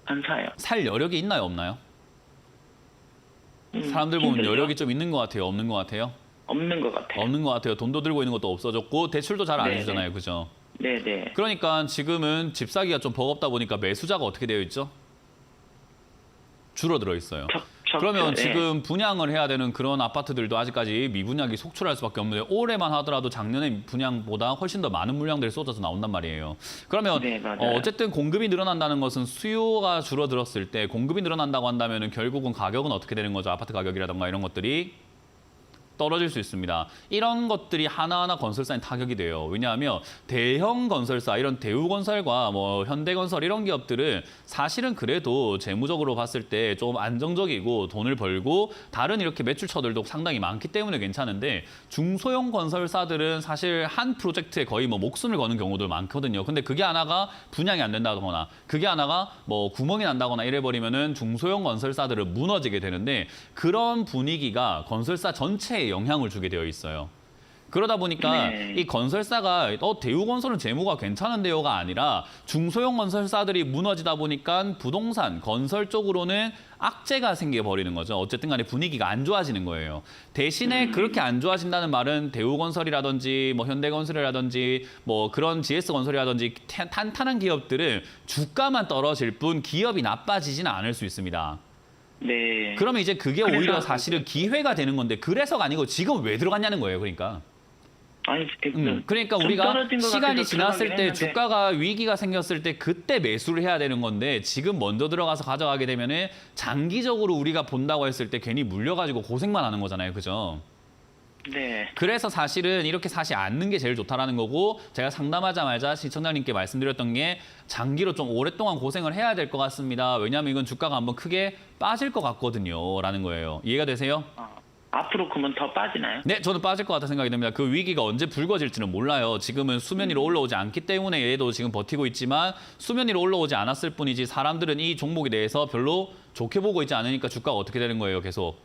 안 사요. 살 여력이 있나요, 없나요? 사람들 보면 힘들죠? 여력이 좀 있는 것 같아요, 없는 것 같아요? 없는 것 같아요. 없는 것 같아요. 돈도 들고 있는 것도 없어졌고 대출도 잘 안 네, 해주잖아요, 그죠? 네네. 그러니까 지금은 집 사기가 좀 버겁다 보니까 매수자가 어떻게 되어 있죠? 줄어들어 있어요. 그러면 네. 지금 분양을 해야 되는 그런 아파트들도 아직까지 미분양이 속출할 수밖에 없는데 올해만 하더라도 작년에 분양보다 훨씬 더 많은 물량들이 쏟아져 나온단 말이에요. 그러면 네, 맞아요. 어쨌든 공급이 늘어난다는 것은 수요가 줄어들었을 때 공급이 늘어난다고 한다면 결국은 가격은 어떻게 되는 거죠? 아파트 가격이라든가 이런 것들이 떨어질 수 있습니다. 이런 것들이 하나하나 건설사에 타격이 돼요. 왜냐하면 대형 건설사, 이런 대우건설과 뭐 현대건설 이런 기업들은 사실은 그래도 재무적으로 봤을 때 좀 안정적이고 돈을 벌고 다른 이렇게 매출처들도 상당히 많기 때문에 괜찮은데 중소형 건설사들은 사실 한 프로젝트에 거의 뭐 목숨을 거는 경우도 많거든요. 근데 그게 하나가 분양이 안 된다거나 그게 하나가 뭐 구멍이 난다거나 이래버리면은 중소형 건설사들은 무너지게 되는데 그런 분위기가 건설사 전체에 영향을 주게 되어 있어요. 그러다 보니까 네. 이 건설사가 대우건설은 재무가 괜찮은데요가 아니라 중소형 건설사들이 무너지다 보니까 부동산, 건설 쪽으로는 악재가 생겨버리는 거죠. 어쨌든 간에 분위기가 안 좋아지는 거예요. 대신에 그렇게 안 좋아진다는 말은 대우건설이라든지 뭐 현대건설이라든지 뭐 그런 GS건설이라든지 탄탄한 기업들은 주가만 떨어질 뿐 기업이 나빠지지는 않을 수 있습니다. 네. 그러면 이제 그게 그래서- 오히려 사실은 기회가 되는 건데 그래서가 아니고 지금 왜 들어갔냐는 거예요. 그러니까. 아니, 그러니까 좀 우리가 떨어진 것 시간이 같아서 지났을 들어가긴 때 했는데. 주가가 위기가 생겼을 때 그때 매수를 해야 되는 건데 지금 먼저 들어가서 가져가게 되면은 장기적으로 우리가 본다고 했을 때 괜히 물려가지고 고생만 하는 거잖아요. 그죠? 네. 그래서 사실은 이렇게 사지 않는 게 제일 좋다라는 거고 제가 상담하자마자 시청자님께 말씀드렸던 게 장기로 좀 오랫동안 고생을 해야 될 것 같습니다. 왜냐하면 이건 주가가 한번 크게 빠질 것 같거든요. 라는 거예요. 이해가 되세요? 앞으로 그러면 더 빠지나요? 네, 저는 빠질 것 같다 생각이 듭니다. 그 위기가 언제 불거질지는 몰라요. 지금은 수면 위로 올라오지 않기 때문에 얘도 지금 버티고 있지만 수면 위로 올라오지 않았을 뿐이지 사람들은 이 종목에 대해서 별로 좋게 보고 있지 않으니까 주가가 어떻게 되는 거예요, 계속?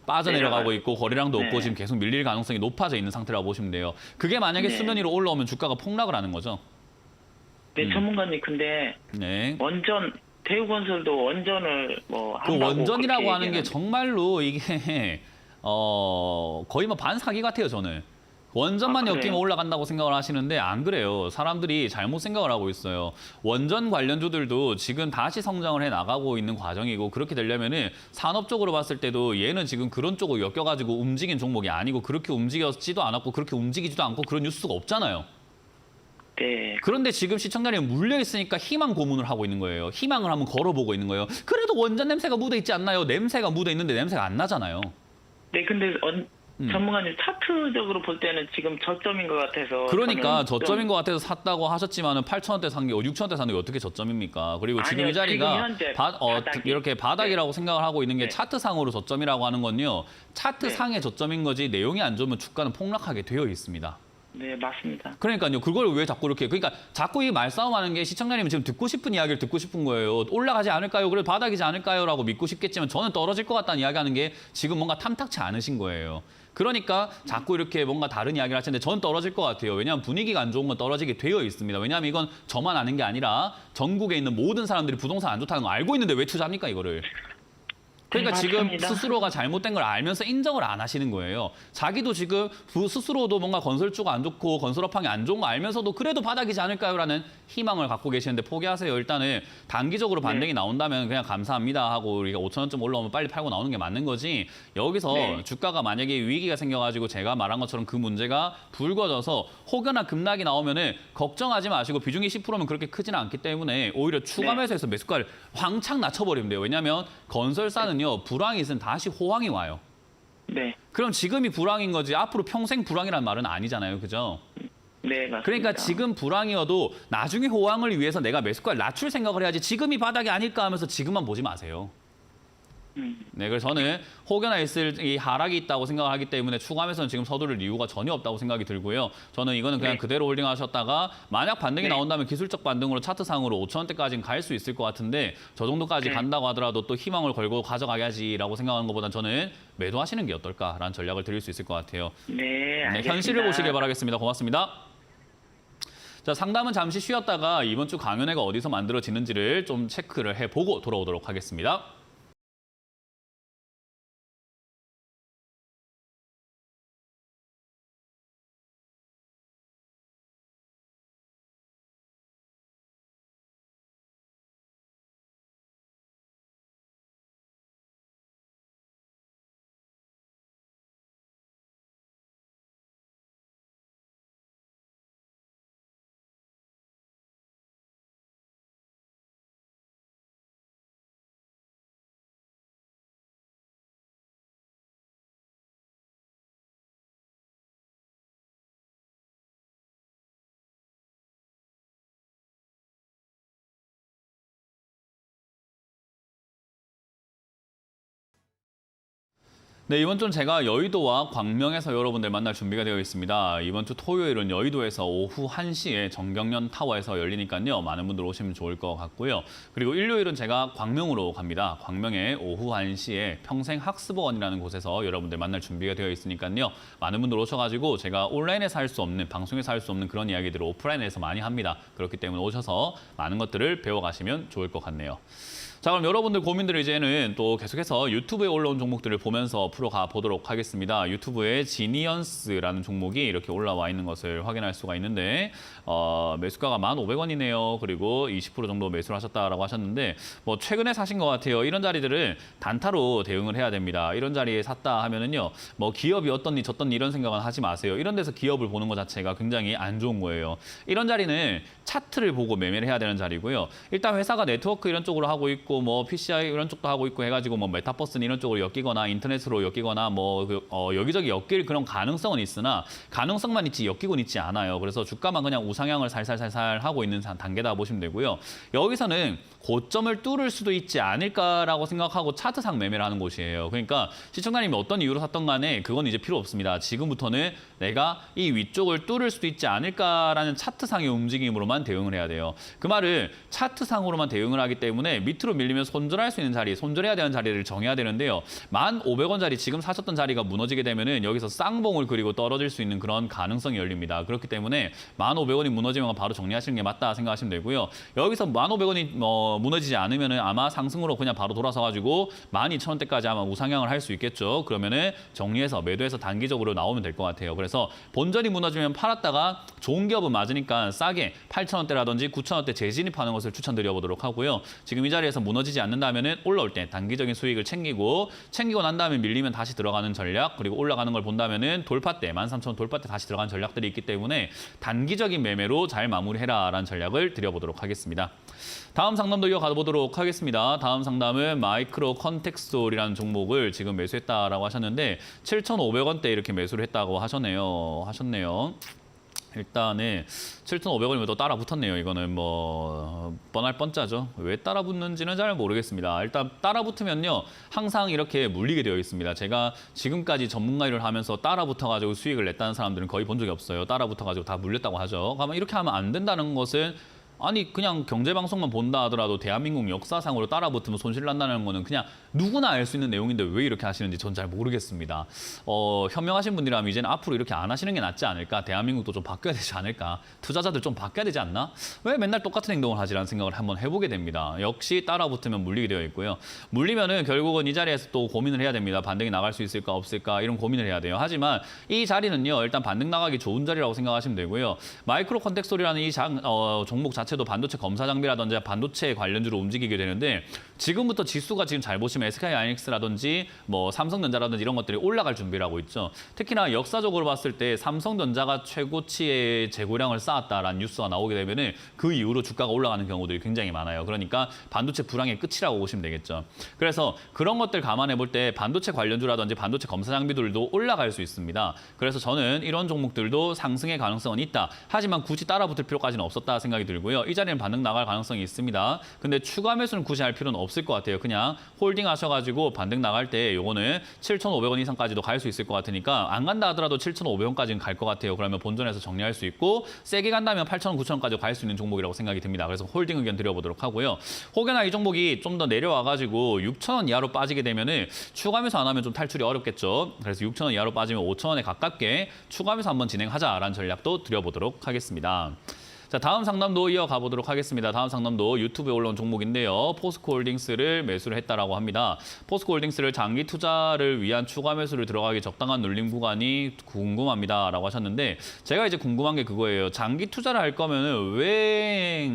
빠져내려가고 있고 거래량도 없고 네. 지금 계속 밀릴 가능성이 높아져 있는 상태라고 보시면 돼요. 그게 만약에 네. 수면 위로 올라오면 주가가 폭락을 하는 거죠. 네, 전문가님, 근데 네. 대우건설도 원전을 뭐 그 한다고 원전이라고 그렇게 하는 게 얘기하는데. 정말로 이게 거의 뭐 반사기 같아요, 저는. 원전만 그래요? 엮이면 올라간다고 생각을 하시는데 안 그래요. 사람들이 잘못 생각을 하고 있어요. 원전 관련주들도 지금 다시 성장을 해 나가고 있는 과정이고 그렇게 되려면은 산업적으로 봤을 때도 얘는 지금 그런 쪽으로 엮여가지고 움직인 종목이 아니고 그렇게 움직였지도 않았고 그렇게 움직이지도 않고 그런 뉴스가 없잖아요. 네. 그런데 지금 시청자님 물려 있으니까 희망 고문을 하고 있는 거예요. 희망을 한번 걸어보고 있는 거예요. 그래도 원전 냄새가 묻어 있지 않나요? 냄새가 묻어 있는데 냄새가 안 나잖아요. 네, 근데 전문가님 차트적으로 볼 때는 지금 저점인 것 같아서. 그러니까 저는 좀- 저점인 것 같아서 샀다고 하셨지만은 8,000원대 산 게 6,000원대 사는 게 어떻게 저점입니까? 그리고 지금 아니요, 이 자리가 지금 현재 바닥이. 이렇게 바닥이라고 생각을 하고 있는 게 네. 차트상으로 저점이라고 하는 건요. 차트상의 저점인 거지 내용이 안 좋으면 주가는 폭락하게 되어 있습니다. 네, 맞습니다. 그러니까요. 그걸 왜 자꾸 이렇게 그러니까 자꾸 이 말싸움하는 게 시청자님은 지금 듣고 싶은 이야기를 듣고 싶은 거예요. 올라가지 않을까요? 그래도 바닥이지 않을까요?라고 믿고 싶겠지만 저는 떨어질 것 같다는 이야기하는 게 지금 뭔가 탐탁치 않으신 거예요. 그러니까 자꾸 이렇게 뭔가 다른 이야기를 하시는데 전 떨어질 것 같아요. 왜냐하면 분위기가 안 좋은 건 떨어지게 되어 있습니다. 왜냐하면 이건 저만 아는 게 아니라 전국에 있는 모든 사람들이 부동산 안 좋다는 거 알고 있는데 왜 투자합니까 이거를? 그러니까 지금 맞습니다. 스스로가 잘못된 걸 알면서 인정을 안 하시는 거예요. 자기도 지금 스스로도 뭔가 건설주가 안 좋고 건설업황이 안 좋은 거 알면서도 그래도 바닥이지 않을까요라는 희망을 갖고 계시는데 포기하세요. 일단은 단기적으로 반등이 나온다면 그냥 감사합니다 하고 우리가 5,000원쯤 올라오면 빨리 팔고 나오는 게 맞는 거지. 여기서 네. 주가가 만약에 위기가 생겨가지고 제가 말한 것처럼 그 문제가 불거져서 혹여나 급락이 나오면은 걱정하지 마시고 비중이 10%면 그렇게 크지는 않기 때문에 오히려 추가 네. 매수해서 매수가를 왕창 낮춰버리면 돼요. 왜냐하면 건설사는요 불황이 있으면 다시 호황이 와요. 네. 그럼 지금이 불황인 거지 앞으로 평생 불황이란 말은 아니잖아요. 그죠? 네, 맞습니다. 그러니까 지금 불황이어도 나중에 호황을 위해서 내가 매수가를 낮출 생각을 해야지 지금이 바닥이 아닐까 하면서 지금만 보지 마세요. 네, 그래서 저는 혹여나 있을 이 하락이 있다고 생각을 하기 때문에 추가하면서는 지금 서두를 이유가 전혀 없다고 생각이 들고요. 저는 이거는 그냥 네. 그대로 홀딩하셨다가 만약 반등이 네. 나온다면 기술적 반등으로 차트상으로 5,000원대까지는 갈 수 있을 것 같은데 저 정도까지 네. 간다고 하더라도 또 희망을 걸고 가져가야지라고 생각하는 것보단 저는 매도하시는 게 어떨까라는 전략을 드릴 수 있을 것 같아요. 네, 네, 알겠습니다. 현실을 보시길 바라겠습니다. 고맙습니다. 자, 상담은 잠시 쉬었다가 이번 주 강연회가 어디서 만들어지는지를 좀 체크를 해보고 돌아오도록 하겠습니다. 네, 이번 주는 제가 여의도와 광명에서 여러분들 만날 준비가 되어 있습니다. 이번 주 토요일은 여의도에서 오후 1시에 정경련 타워에서 열리니까요. 많은 분들 오시면 좋을 것 같고요. 그리고 일요일은 제가 광명으로 갑니다. 광명에 오후 1시에 평생학습원이라는 곳에서 여러분들 만날 준비가 되어 있으니까요. 많은 분들 오셔가지고 제가 온라인에서 할 수 없는, 방송에서 할 수 없는 그런 이야기들을 오프라인에서 많이 합니다. 그렇기 때문에 오셔서 많은 것들을 배워가시면 좋을 것 같네요. 자, 그럼 여러분들 고민들을 이제는 또 계속해서 유튜브에 올라온 종목들을 보면서 풀어가 보도록 하겠습니다. 유튜브에 지니언스라는 종목이 이렇게 올라와 있는 것을 확인할 수가 있는데 매수가가 1,500원이네요. 그리고 20% 정도 매수를 하셨다라고 하셨는데 뭐 최근에 사신 것 같아요. 이런 자리들을 단타로 대응을 해야 됩니다. 이런 자리에 샀다 하면은요, 뭐 기업이 어떻니 저떻니 이런 생각은 하지 마세요. 이런 데서 기업을 보는 것 자체가 굉장히 안 좋은 거예요. 이런 자리는 차트를 보고 매매를 해야 되는 자리고요. 일단 회사가 네트워크 이런 쪽으로 하고 있고 뭐 PCI 이런 쪽도 하고 있고 해가지고 뭐 메타버스는 이런 쪽으로 엮이거나 인터넷으로 엮이거나 뭐 여기저기 엮일 그런 가능성은 있으나 가능성만 있지 엮이고는 있지 않아요. 그래서 주가만 그냥 우상향을 살살살살 하고 있는 단계다 보시면 되고요. 여기서는 고점을 뚫을 수도 있지 않을까라고 생각하고 차트상 매매를 하는 곳이에요. 그러니까 시청자님이 어떤 이유로 샀던 간에 그건 이제 필요 없습니다. 지금부터는 내가 이 위쪽을 뚫을 수도 있지 않을까라는 차트상의 움직임으로만 대응을 해야 돼요. 그 말을 차트상으로만 대응을 하기 때문에 밑으로 밀리면 손절할 수 있는 자리, 손절해야 되는 자리를 정해야 되는데요. 1,500원짜리 지금 사셨던 자리가 무너지게 되면은 여기서 쌍봉을 그리고 떨어질 수 있는 그런 가능성이 열립니다. 그렇기 때문에 1,500원이 무너지면 바로 정리하시는 게 맞다 생각하시면 되고요. 여기서 1,500원이 무너지지 않으면은 아마 상승으로 그냥 바로 돌아서 가지고 12,000원대까지 아마 우상향을 할 수 있겠죠. 그러면은 정리해서 매도해서 단기적으로 나오면 될 것 같아요. 그래서 본전이 무너지면 팔았다가 좋은 기업은 맞으니까 싸게 8,000원대라든지 9,000원대 재진입하는 것을 추천드려 보도록 하고요. 지금 이 자리에서 무너지지 않는다면은 올라올 때 단기적인 수익을 챙기고 난 다음에 밀리면 다시 들어가는 전략, 그리고 올라가는 걸 본다면은 돌파 때 13,000원 돌파 때 다시 들어가는 전략들이 있기 때문에 단기적인 매매로 잘 마무리해라라는 전략을 드려보도록 하겠습니다. 다음 상담도 이어가 보도록 하겠습니다. 다음 상담은 마이크로 컨텍스톨이라는 종목을 지금 매수했다라고 하셨는데 7,500원대 이렇게 매수를 했다고 하셨네요. 일단은 7,500원이면 또 따라 붙었네요. 이거는 뭐 뻔할 뻔짜죠. 왜 따라 붙는지는 잘 모르겠습니다. 일단 따라 붙으면요, 항상 이렇게 물리게 되어 있습니다. 제가 지금까지 전문가 일을 하면서 따라 붙어가지고 수익을 냈다는 사람들은 거의 본 적이 없어요. 따라 붙어가지고 다 물렸다고 하죠. 그러면 이렇게 하면 안 된다는 것은, 아니 그냥 경제방송만 본다 하더라도 대한민국 역사상으로 따라붙으면 손실 난다는 거는 그냥 누구나 알 수 있는 내용인데 왜 이렇게 하시는지 전 잘 모르겠습니다. 현명하신 분이라면 이제는 앞으로 이렇게 안 하시는 게 낫지 않을까? 대한민국도 좀 바뀌어야 되지 않을까? 투자자들 좀 바뀌어야 되지 않나? 왜 맨날 똑같은 행동을 하지라는 생각을 한번 해보게 됩니다. 역시 따라붙으면 물리게 되어 있고요. 물리면은 결국은 이 자리에서 또 고민을 해야 됩니다. 반등이 나갈 수 있을까 없을까 이런 고민을 해야 돼요. 하지만 이 자리는요, 일단 반등 나가기 좋은 자리라고 생각하시면 되고요. 마이크로 컨텍스톨이라는 이 종목 자체도 반도체 검사 장비라든지 반도체 관련주로 움직이게 되는데, 지금부터 지수가 지금 잘 보시면 SK하이닉스라든지 뭐 삼성전자라든지 이런 것들이 올라갈 준비를 하고 있죠. 특히나 역사적으로 봤을 때 삼성전자가 최고치의 재고량을 쌓았다라는 뉴스가 나오게 되면은 그 이후로 주가가 올라가는 경우들이 굉장히 많아요. 그러니까 반도체 불황의 끝이라고 보시면 되겠죠. 그래서 그런 것들 감안해 볼 때 반도체 관련주라든지 반도체 검사 장비들도 올라갈 수 있습니다. 그래서 저는 이런 종목들도 상승의 가능성은 있다. 하지만 굳이 따라붙을 필요까지는 없었다 생각이 들고요. 이 자리는 반등 나갈 가능성이 있습니다. 근데 추가 매수는 굳이 할 필요는 없을 것 같아요. 그냥 홀딩 하셔가지고 반등 나갈 때 요거는 7,500원 이상까지도 갈 수 있을 것 같으니까, 안 간다 하더라도 7,500원까지는 갈 것 같아요. 그러면 본전에서 정리할 수 있고, 세게 간다면 8,000원, 9,000원까지 갈 수 있는 종목이라고 생각이 듭니다. 그래서 홀딩 의견 드려보도록 하고요. 혹여나 이 종목이 좀 더 내려와가지고 6,000원 이하로 빠지게 되면은 추가 매수 안 하면 좀 탈출이 어렵겠죠. 그래서 6,000원 이하로 빠지면 5,000원에 가깝게 추가 매수 한번 진행하자라는 전략도 드려보도록 하겠습니다. 자, 다음 상담도 이어가 보도록 하겠습니다. 다음 상담도 유튜브에 올라온 종목인데요. 포스코홀딩스를 매수를 했다라고 합니다. 포스코홀딩스를 장기 투자를 위한 추가 매수를 들어가기 적당한 눌림 구간이 궁금합니다라고 하셨는데 제가 이제 궁금한 게 그거예요. 장기 투자를 할 거면은 왜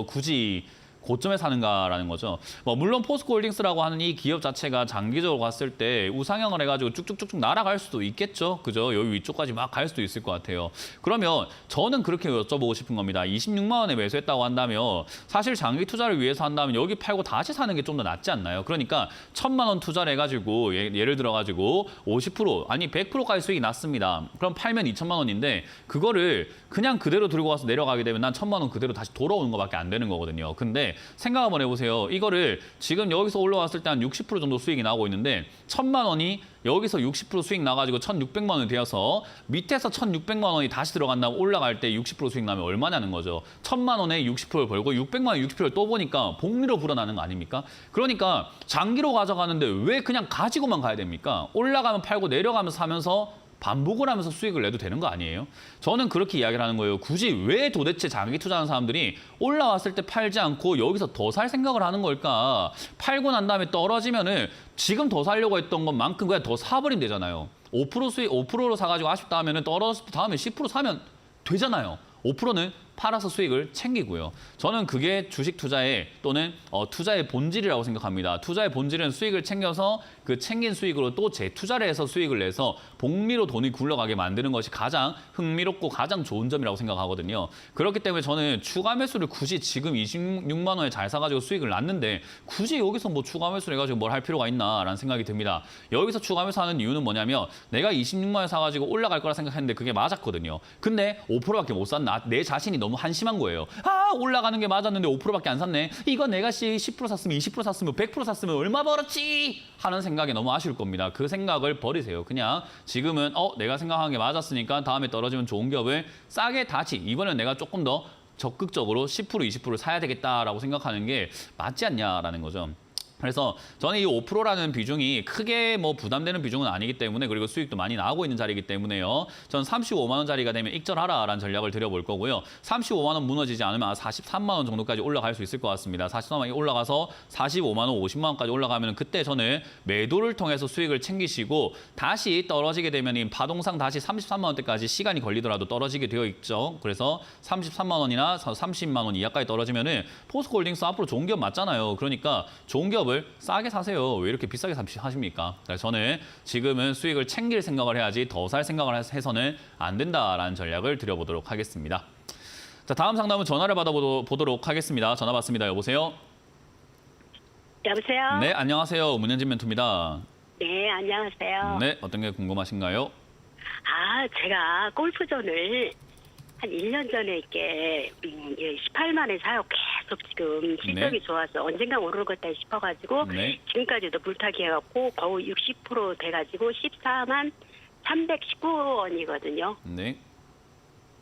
굳이 고점에 사는가라는 거죠. 물론 포스코홀딩스라고 하는 이 기업 자체가 장기적으로 봤을 때 우상향을 해가지고 쭉쭉쭉쭉 날아갈 수도 있겠죠. 그죠? 여기 위쪽까지 막 갈 수도 있을 것 같아요. 그러면 저는 그렇게 여쭤보고 싶은 겁니다. 26만 원에 매수했다고 한다면 사실 장기 투자를 위해서 한다면 여기 팔고 다시 사는 게 좀 더 낫지 않나요? 그러니까 1,000만 원 투자를 해가지고 예를 들어가지고 50% 아니 100%까지 수익이 났습니다. 그럼 팔면 2,000만 원인데 그거를 그냥 그대로 들고 가서 내려가게 되면 난 1,000만 원 그대로 다시 돌아오는 것밖에 안 되는 거거든요. 근데 생각 한번 해보세요. 이거를 지금 여기서 올라왔을 때 한 60% 정도 수익이 나오고 있는데 1,000만 원이 여기서 60% 수익 나가지고 1,600만 원이 되어서 밑에서 1,600만 원이 다시 들어간다면 올라갈 때 60% 수익 나면 얼마냐는 거죠. 1,000만 원에 60%를 벌고 600만 원 60%를 또 보니까 복리로 불어나는 거 아닙니까? 그러니까 장기로 가져가는데 왜 그냥 가지고만 가야 됩니까? 올라가면 팔고 내려가면서 사면서 반복을 하면서 수익을 내도 되는 거 아니에요? 저는 그렇게 이야기를 하는 거예요. 굳이 왜 도대체 장기 투자하는 사람들이 올라왔을 때 팔지 않고 여기서 더 살 생각을 하는 걸까? 팔고 난 다음에 떨어지면은 지금 더 살려고 했던 것만큼 그냥 더 사버리면 되잖아요. 5% 수익 5%로 사가지고 아쉽다 하면은 떨어졌을 때 다음에 10% 사면 되잖아요. 5%는 팔아서 수익을 챙기고요. 저는 그게 주식 투자의 또는 투자의 본질이라고 생각합니다. 투자의 본질은 수익을 챙겨서 그 챙긴 수익으로 또 재투자를 해서 수익을 내서 복리로 돈이 굴러가게 만드는 것이 가장 흥미롭고 가장 좋은 점이라고 생각하거든요. 그렇기 때문에 저는 추가 매수를 굳이 지금 26만 원에 잘 사가지고 수익을 났는데 굳이 여기서 뭐 추가 매수를 해가지고 뭘 할 필요가 있나라는 생각이 듭니다. 여기서 추가 매수하는 이유는 뭐냐면 내가 26만 원에 사가지고 올라갈 거라 생각했는데 그게 맞았거든요. 근데 5%밖에 못 샀나? 내 자신이 너무 한심한 거예요. 아, 올라가는 게 맞았는데 5%밖에 안 샀네. 이거 내가 10% 샀으면 20% 샀으면 100% 샀으면 얼마 벌었지? 하는 생각이 너무 아쉬울 겁니다. 그 생각을 버리세요. 그냥 지금은 내가 생각한 게 맞았으니까 다음에 떨어지면 좋은 기업을 싸게 다시 이번엔 내가 조금 더 적극적으로 10% 20%를 사야 되겠다라고 생각하는 게 맞지 않냐라는 거죠. 그래서 저는 이 5%라는 비중이 크게 뭐 부담되는 비중은 아니기 때문에 그리고 수익도 많이 나오고 있는 자리이기 때문에요. 저는 35만 원짜리가 되면 익절하라라는 전략을 드려볼 거고요. 35만 원 무너지지 않으면 43만 원 정도까지 올라갈 수 있을 것 같습니다. 43만 원이 올라가서 45만 원, 50만 원까지 올라가면 그때 저는 매도를 통해서 수익을 챙기시고 다시 떨어지게 되면 이 파동상 다시 33만 원대까지 시간이 걸리더라도 떨어지게 되어 있죠. 그래서 33만 원이나 30만 원 이하까지 떨어지면은 포스코홀딩스 앞으로 좋은 기업 맞잖아요. 그러니까 좋은 기업을 싸게 사세요. 왜 이렇게 비싸게 하십니까? 저는 지금은 수익을 챙길 생각을 해야지 더 살 생각을 해서는 안 된다라는 전략을 드려보도록 하겠습니다. 자, 다음 상담은 전화를 받아보도록 하겠습니다. 전화 받습니다. 여보세요? 여보세요? 네, 안녕하세요. 문현진 멘토입니다. 네, 안녕하세요. 네, 어떤 게 궁금하신가요? 제가 골프존을 한 1년 전에 이렇게 18만에 사요. 계속 지금 실적이 좋아서 언젠가 오를 것다 싶어가지고 네. 지금까지도 물타기 해갖고 거의 60% 돼가지고 14만 319원이거든요. 네.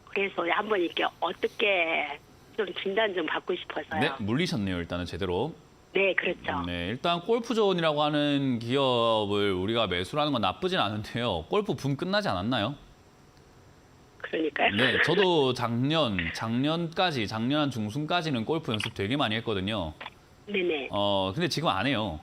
그래서 한번 이렇게 어떻게 좀 진단 좀 받고 싶어서요. 네, 물리셨네요. 일단은 제대로. 네, 그렇죠. 네, 일단 골프존이라고 하는 기업을 우리가 매수를 하는 건 나쁘진 않은데요. 골프 붐 끝나지 않았나요? 그러니까요. 네, 저도 작년 한 중순까지는 골프 연습 되게 많이 했거든요. 네네. 근데 지금 안 해요.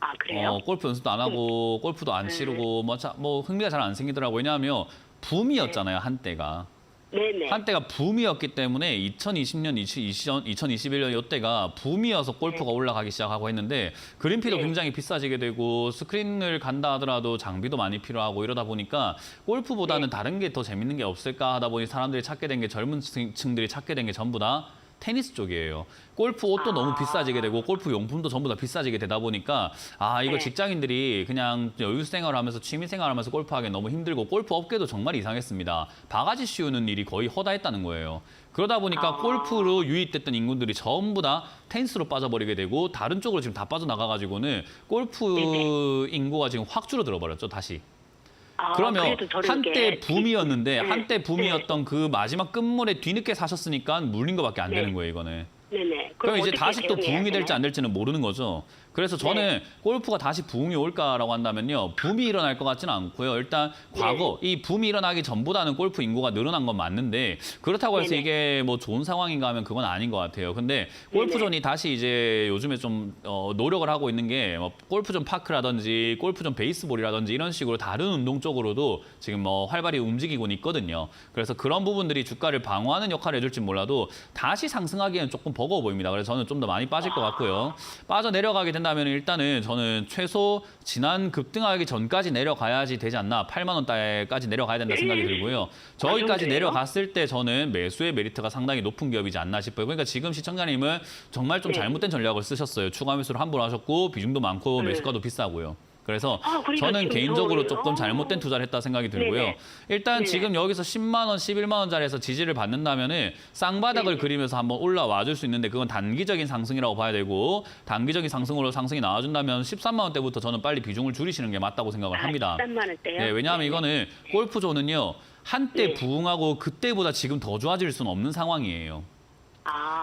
아, 그래요? 골프 연습도 안 하고 골프도 안 치르고 뭐 흥미가 잘 안 생기더라고요. 왜냐하면 붐이었잖아요, 한때가. 네네. 한때가 붐이었기 때문에 2020년, 2021년 이때가 붐이어서 골프가 올라가기 시작하고 했는데 그린피도 굉장히 비싸지게 되고 스크린을 간다 하더라도 장비도 많이 필요하고 이러다 보니까 골프보다는 다른 게 더 재밌는 게 없을까 하다 보니 사람들이 찾게 된 게 젊은 층들이 찾게 된 게 전부 다 테니스 쪽이에요. 골프 옷도 너무 비싸지게 되고 골프 용품도 전부 다 비싸지게 되다 보니까 이거 직장인들이 그냥 여유 생활하면서 취미 생활하면서 골프하기 너무 힘들고 골프 업계도 정말 이상했습니다. 바가지 씌우는 일이 거의 허다했다는 거예요. 그러다 보니까 골프로 유입됐던 인구들이 전부 다 테니스로 빠져버리게 되고 다른 쪽으로 지금 다 빠져나가가지고는 골프 인구가 지금 확 줄어들어 버렸죠, 다시. 그러면 한때 붐이었는데 한때 붐이었던 그 마지막 끝물에 뒤늦게 사셨으니까 물린 거밖에 안 되는 거예요, 이거는. 네네. 그럼 이제 다시 또 붐이 될지 안 될지는 모르는 거죠. 그래서 저는 골프가 다시 부흥이 올까라고 한다면요. 붐이 일어날 것 같지는 않고요. 일단 과거 이 붐이 일어나기 전보다는 골프 인구가 늘어난 건 맞는데 그렇다고 해서 네네. 이게 뭐 좋은 상황인가 하면 그건 아닌 것 같아요. 근데 골프존이 다시 이제 요즘에 좀 노력을 하고 있는 게 뭐 골프존 파크라든지 골프존 베이스볼이라든지 이런 식으로 다른 운동 쪽으로도 지금 뭐 활발히 움직이고는 있거든요. 그래서 그런 부분들이 주가를 방어하는 역할을 해줄지 몰라도 다시 상승하기에는 조금 버거워 보입니다. 그래서 저는 좀 더 많이 빠질 것 같고요. 빠져 내려가게 된다면 일단은 저는 최소 지난 급등하기 전까지 내려가야지 되지 않나. 8만 원대까지 내려가야 된다 생각이 들고요. 저기까지 그래요? 내려갔을 때 저는 매수의 메리트가 상당히 높은 기업이지 않나 싶어요. 그러니까 지금 시청자님은 정말 좀 네. 잘못된 전략을 쓰셨어요. 추가 매수를 함부로 하셨고 비중도 많고 매수가도 비싸고요. 그래서 그러니까 저는 지금 개인적으로 저는- 조금 잘못된 투자를 했다 생각이 들고요. 네네. 일단 네네. 지금 여기서 10만 원, 11만 원짜리에서 지지를 받는다면은 쌍바닥을 네네. 그리면서 한번 올라와 줄 수 있는데 그건 단기적인 상승이라고 봐야 되고 단기적인 상승으로 상승이 나와준다면 13만 원대부터 저는 빨리 비중을 줄이시는 게 맞다고 생각을 합니다. 13만 원대요? 네, 왜냐하면 이거는 골프존은요. 한때 네. 부흥하고 그때보다 지금 더 좋아질 수는 없는 상황이에요.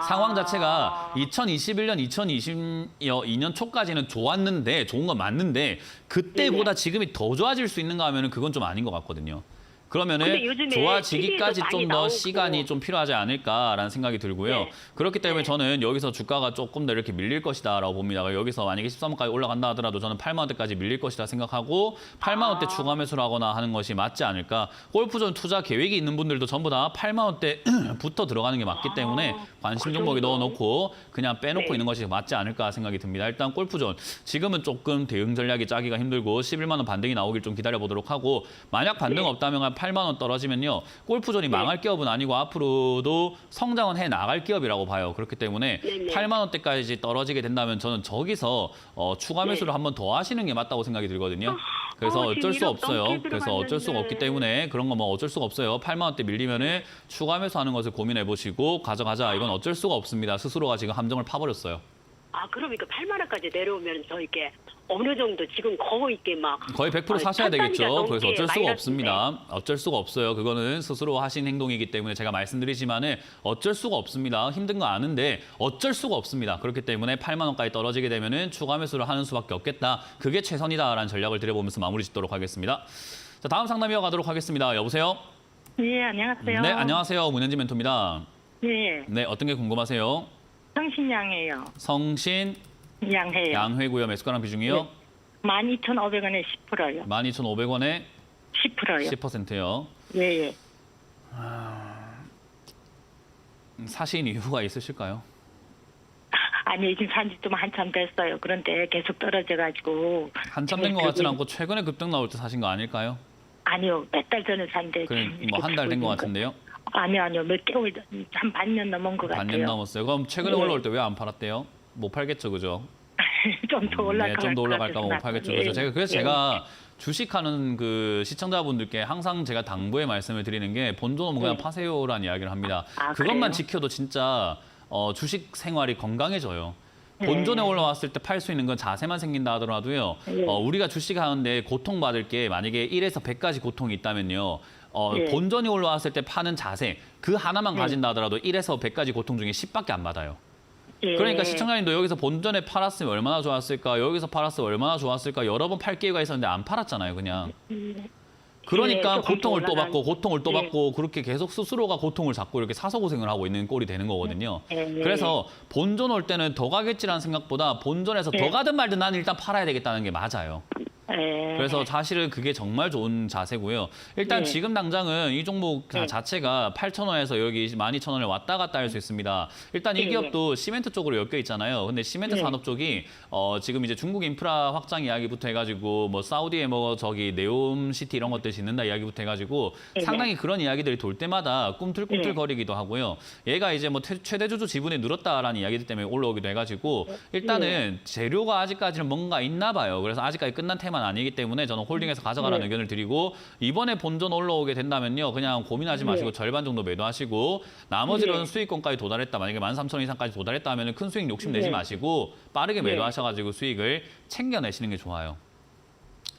상황 자체가 2021년, 2022년 초까지는 좋았는데 좋은 건 맞는데 그때보다 지금이 더 좋아질 수 있는가 하면은 그건 좀 아닌 것 같거든요. 그러면은 근데 요즘에 좋아지기까지 TV에도 좀 많이 더 나오고. 시간이 좀 필요하지 않을까라는 생각이 들고요. 네. 그렇기 때문에 네. 저는 여기서 주가가 조금 더 이렇게 밀릴 것이다라고 봅니다. 여기서 만약에 13원까지 올라간다 하더라도 저는 8만 원대까지 밀릴 것이다 생각하고 8만 원대 추가 매수를 하거나 하는 것이 맞지 않을까. 골프존 투자 계획이 있는 분들도 전부 다 8만 원대부터 들어가는 게 맞기 때문에 관심 종목에 넣어놓고 그냥 빼놓고 네. 있는 것이 맞지 않을까 생각이 듭니다. 일단 골프존 지금은 조금 대응 전략이 짜기가 힘들고 11만 원 반등이 나오길 좀 기다려보도록 하고 만약 반등 없다면 한 8만 원 떨어지면요. 골프존이 망할 기업은 아니고 앞으로도 성장은 해 나갈 기업이라고 봐요. 그렇기 때문에 네네. 8만 원대까지 떨어지게 된다면 저는 저기서 추가 매수를 한 번 더 하시는 게 맞다고 생각이 들거든요. 그래서 어쩔 수 지금 없어요. 넘게 그래서 어쩔 수가 없기 들어갔는데. 때문에 그런 거 뭐 어쩔 수가 없어요. 8만 원대 밀리면은 추가 매수하는 것을 고민해 보시고 가져가자. 이건 어쩔 수가 없습니다. 스스로가 지금 함정을 파버렸어요. 그러니까 8만 원까지 내려오면 저 이게 어느 정도 지금 거의 이게 막 거의 100% 사셔야 천 단위가 되겠죠. 넘게 그래서 어쩔 수가 마이너스인데. 없습니다. 어쩔 수가 없어요. 그거는 스스로 하신 행동이기 때문에 제가 말씀드리지만은 어쩔 수가 없습니다. 힘든 거 아는데 어쩔 수가 없습니다. 그렇기 때문에 8만 원까지 떨어지게 되면은 추가 매수를 하는 수밖에 없겠다. 그게 최선이다라는 전략을 드려보면서 마무리 짓도록 하겠습니다. 자, 다음 상담 이어가도록 하겠습니다. 여보세요? 네, 안녕하세요. 네, 안녕하세요. 문현진 멘토입니다. 네, 네, 어떤 게 궁금하세요? 성신양이에요. 성신 양해요. 양회고요. 매수가랑 비중이요? 12,500원에 10%요. 12,500원에 10%요. 10%요. 예, 예. 사신 이유가 있으실까요? 아니, 지금 산지 좀 한참 됐어요. 그런데 계속 떨어져가지고. 한참 된 것 같지는 않고 최근에 급등 나올 때 사신 거 아닐까요? 아니요, 몇 달 전에 산데. 그래 뭐 한 달 된 것 같은데요. 아니요, 몇 개월, 한 반년 넘은 것 같아요. 반년 넘었어요. 그럼 최근에 네. 올라올 때 왜 안 팔았대요? 못 팔겠죠, 그죠? 좀 더 올라갈 네, 좀 더 올라갈까 봐 못 팔겠죠, 그죠? 그래서 제가 주식하는 그 시청자분들께 항상 제가 당부의 말씀을 드리는 게 본전은 그냥 파세요라는 이야기를 합니다. 그것만 그래요? 지켜도 진짜 주식 생활이 건강해져요. 본전에 올라왔을 때 팔 수 있는 건 자세만 생긴다 하더라도요. 우리가 주식하는데 고통받을 게 만약에 1에서 100까지 고통이 있다면요. 본전이 올라왔을 때 파는 자세 그 하나만 가진다 하더라도 1에서 100까지 고통 중에 10밖에 안 받아요. 예. 그러니까 시청자님도 여기서 본전에 팔았으면 얼마나 좋았을까, 여기서 팔았으면 얼마나 좋았을까, 여러 번 팔 기회가 있었는데 안 팔았잖아요, 그냥. 그러니까 조금 고통을 또 올라간- 받고 고통을 또 예. 받고 그렇게 계속 스스로가 고통을 잡고 이렇게 사서 고생을 하고 있는 꼴이 되는 거거든요. 예. 그래서 본전 올 때는 더 가겠지라는 생각보다 본전에서 더 가든 말든 나는 일단 팔아야 되겠다는 게 맞아요. 예. 그래서 사실은 그게 정말 좋은 자세고요. 일단 네. 지금 당장은 이 종목 네. 자체가 8,000원에서 여기 12,000원을 왔다 갔다 할 수 있습니다. 일단 이 네. 기업도 시멘트 쪽으로 엮여 있잖아요. 근데 시멘트 네. 산업 쪽이 지금 이제 중국 인프라 확장 이야기부터 해가지고 뭐 사우디에 뭐 저기 네옴시티 이런 것들 짓는다 이야기부터 해가지고 네. 상당히 그런 이야기들이 돌 때마다 꿈틀꿈틀 네. 거리기도 하고요. 얘가 이제 뭐 최대주주 지분이 늘었다라는 이야기들 때문에 올라오기도 해가지고 일단은 재료가 아직까지는 뭔가 있나 봐요. 그래서 아직까지 끝난 테마는 아니기 때문에 저는 홀딩해서 가져가라는 의견을 드리고 이번에 본전 올라오게 된다면요. 그냥 고민하지 마시고 절반 정도 매도하시고 나머지로는 수익권까지 도달했다. 만약에 13,000원 이상까지 도달했다 하면 큰 수익 욕심 내지 마시고 빠르게 매도하셔가지고 수익을 챙겨내시는 게 좋아요.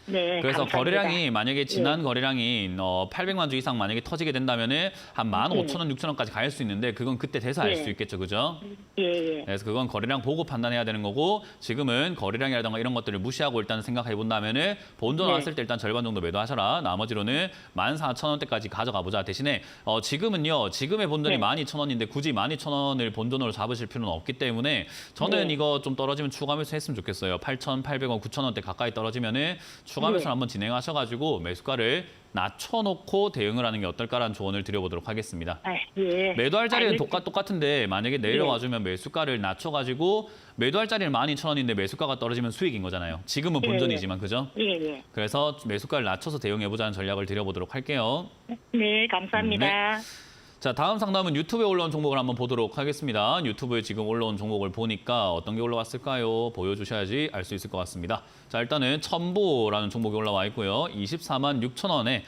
네. 그래서 감사합니다. 거래량이 만약에 지난 거래량이 800만 주 이상 만약에 터지게 된다면은 한 15,000원, 6,000원까지 갈 수 있는데 그건 그때 돼서 알 수 있겠죠, 그죠? 예, 예. 그래서 그건 거래량 보고 판단해야 되는 거고 지금은 거래량이라든가 이런 것들을 무시하고 일단 생각해 본다면은 본전 네. 왔을 때 일단 절반 정도 매도하셔라. 나머지로는 14,000원대까지 가져가 보자. 대신에 지금은요. 지금의 본전이 네. 12,000원인데 굳이 12,000원을 본전으로 잡으실 필요는 없기 때문에 저는 네. 이거 좀 떨어지면 추가 매수 했으면 좋겠어요. 8,800원, 9,000원대 가까이 떨어지면은 추가 매수 네. 한번 진행하셔가지고 매수가를 낮춰놓고 대응을 하는 게 어떨까라는 조언을 드려보도록 하겠습니다. 아, 예. 매도할 자리는 알겠- 똑같은데 만약에 내려와주면 매수가를 낮춰가지고 매도할 자리는 12,000원인데 매수가가 떨어지면 수익인 거잖아요. 지금은 본전이지만 그죠? 예, 예. 그래서 매수가를 낮춰서 대응해보자는 전략을 드려보도록 할게요. 네, 감사합니다. 자, 다음 상담은 유튜브에 올라온 종목을 한번 보도록 하겠습니다. 유튜브에 지금 올라온 종목을 보니까 어떤 게 올라왔을까요? 보여주셔야지 알 수 있을 것 같습니다. 자, 일단은 첨보라는 종목이 올라와 있고요. 24만 6천 원에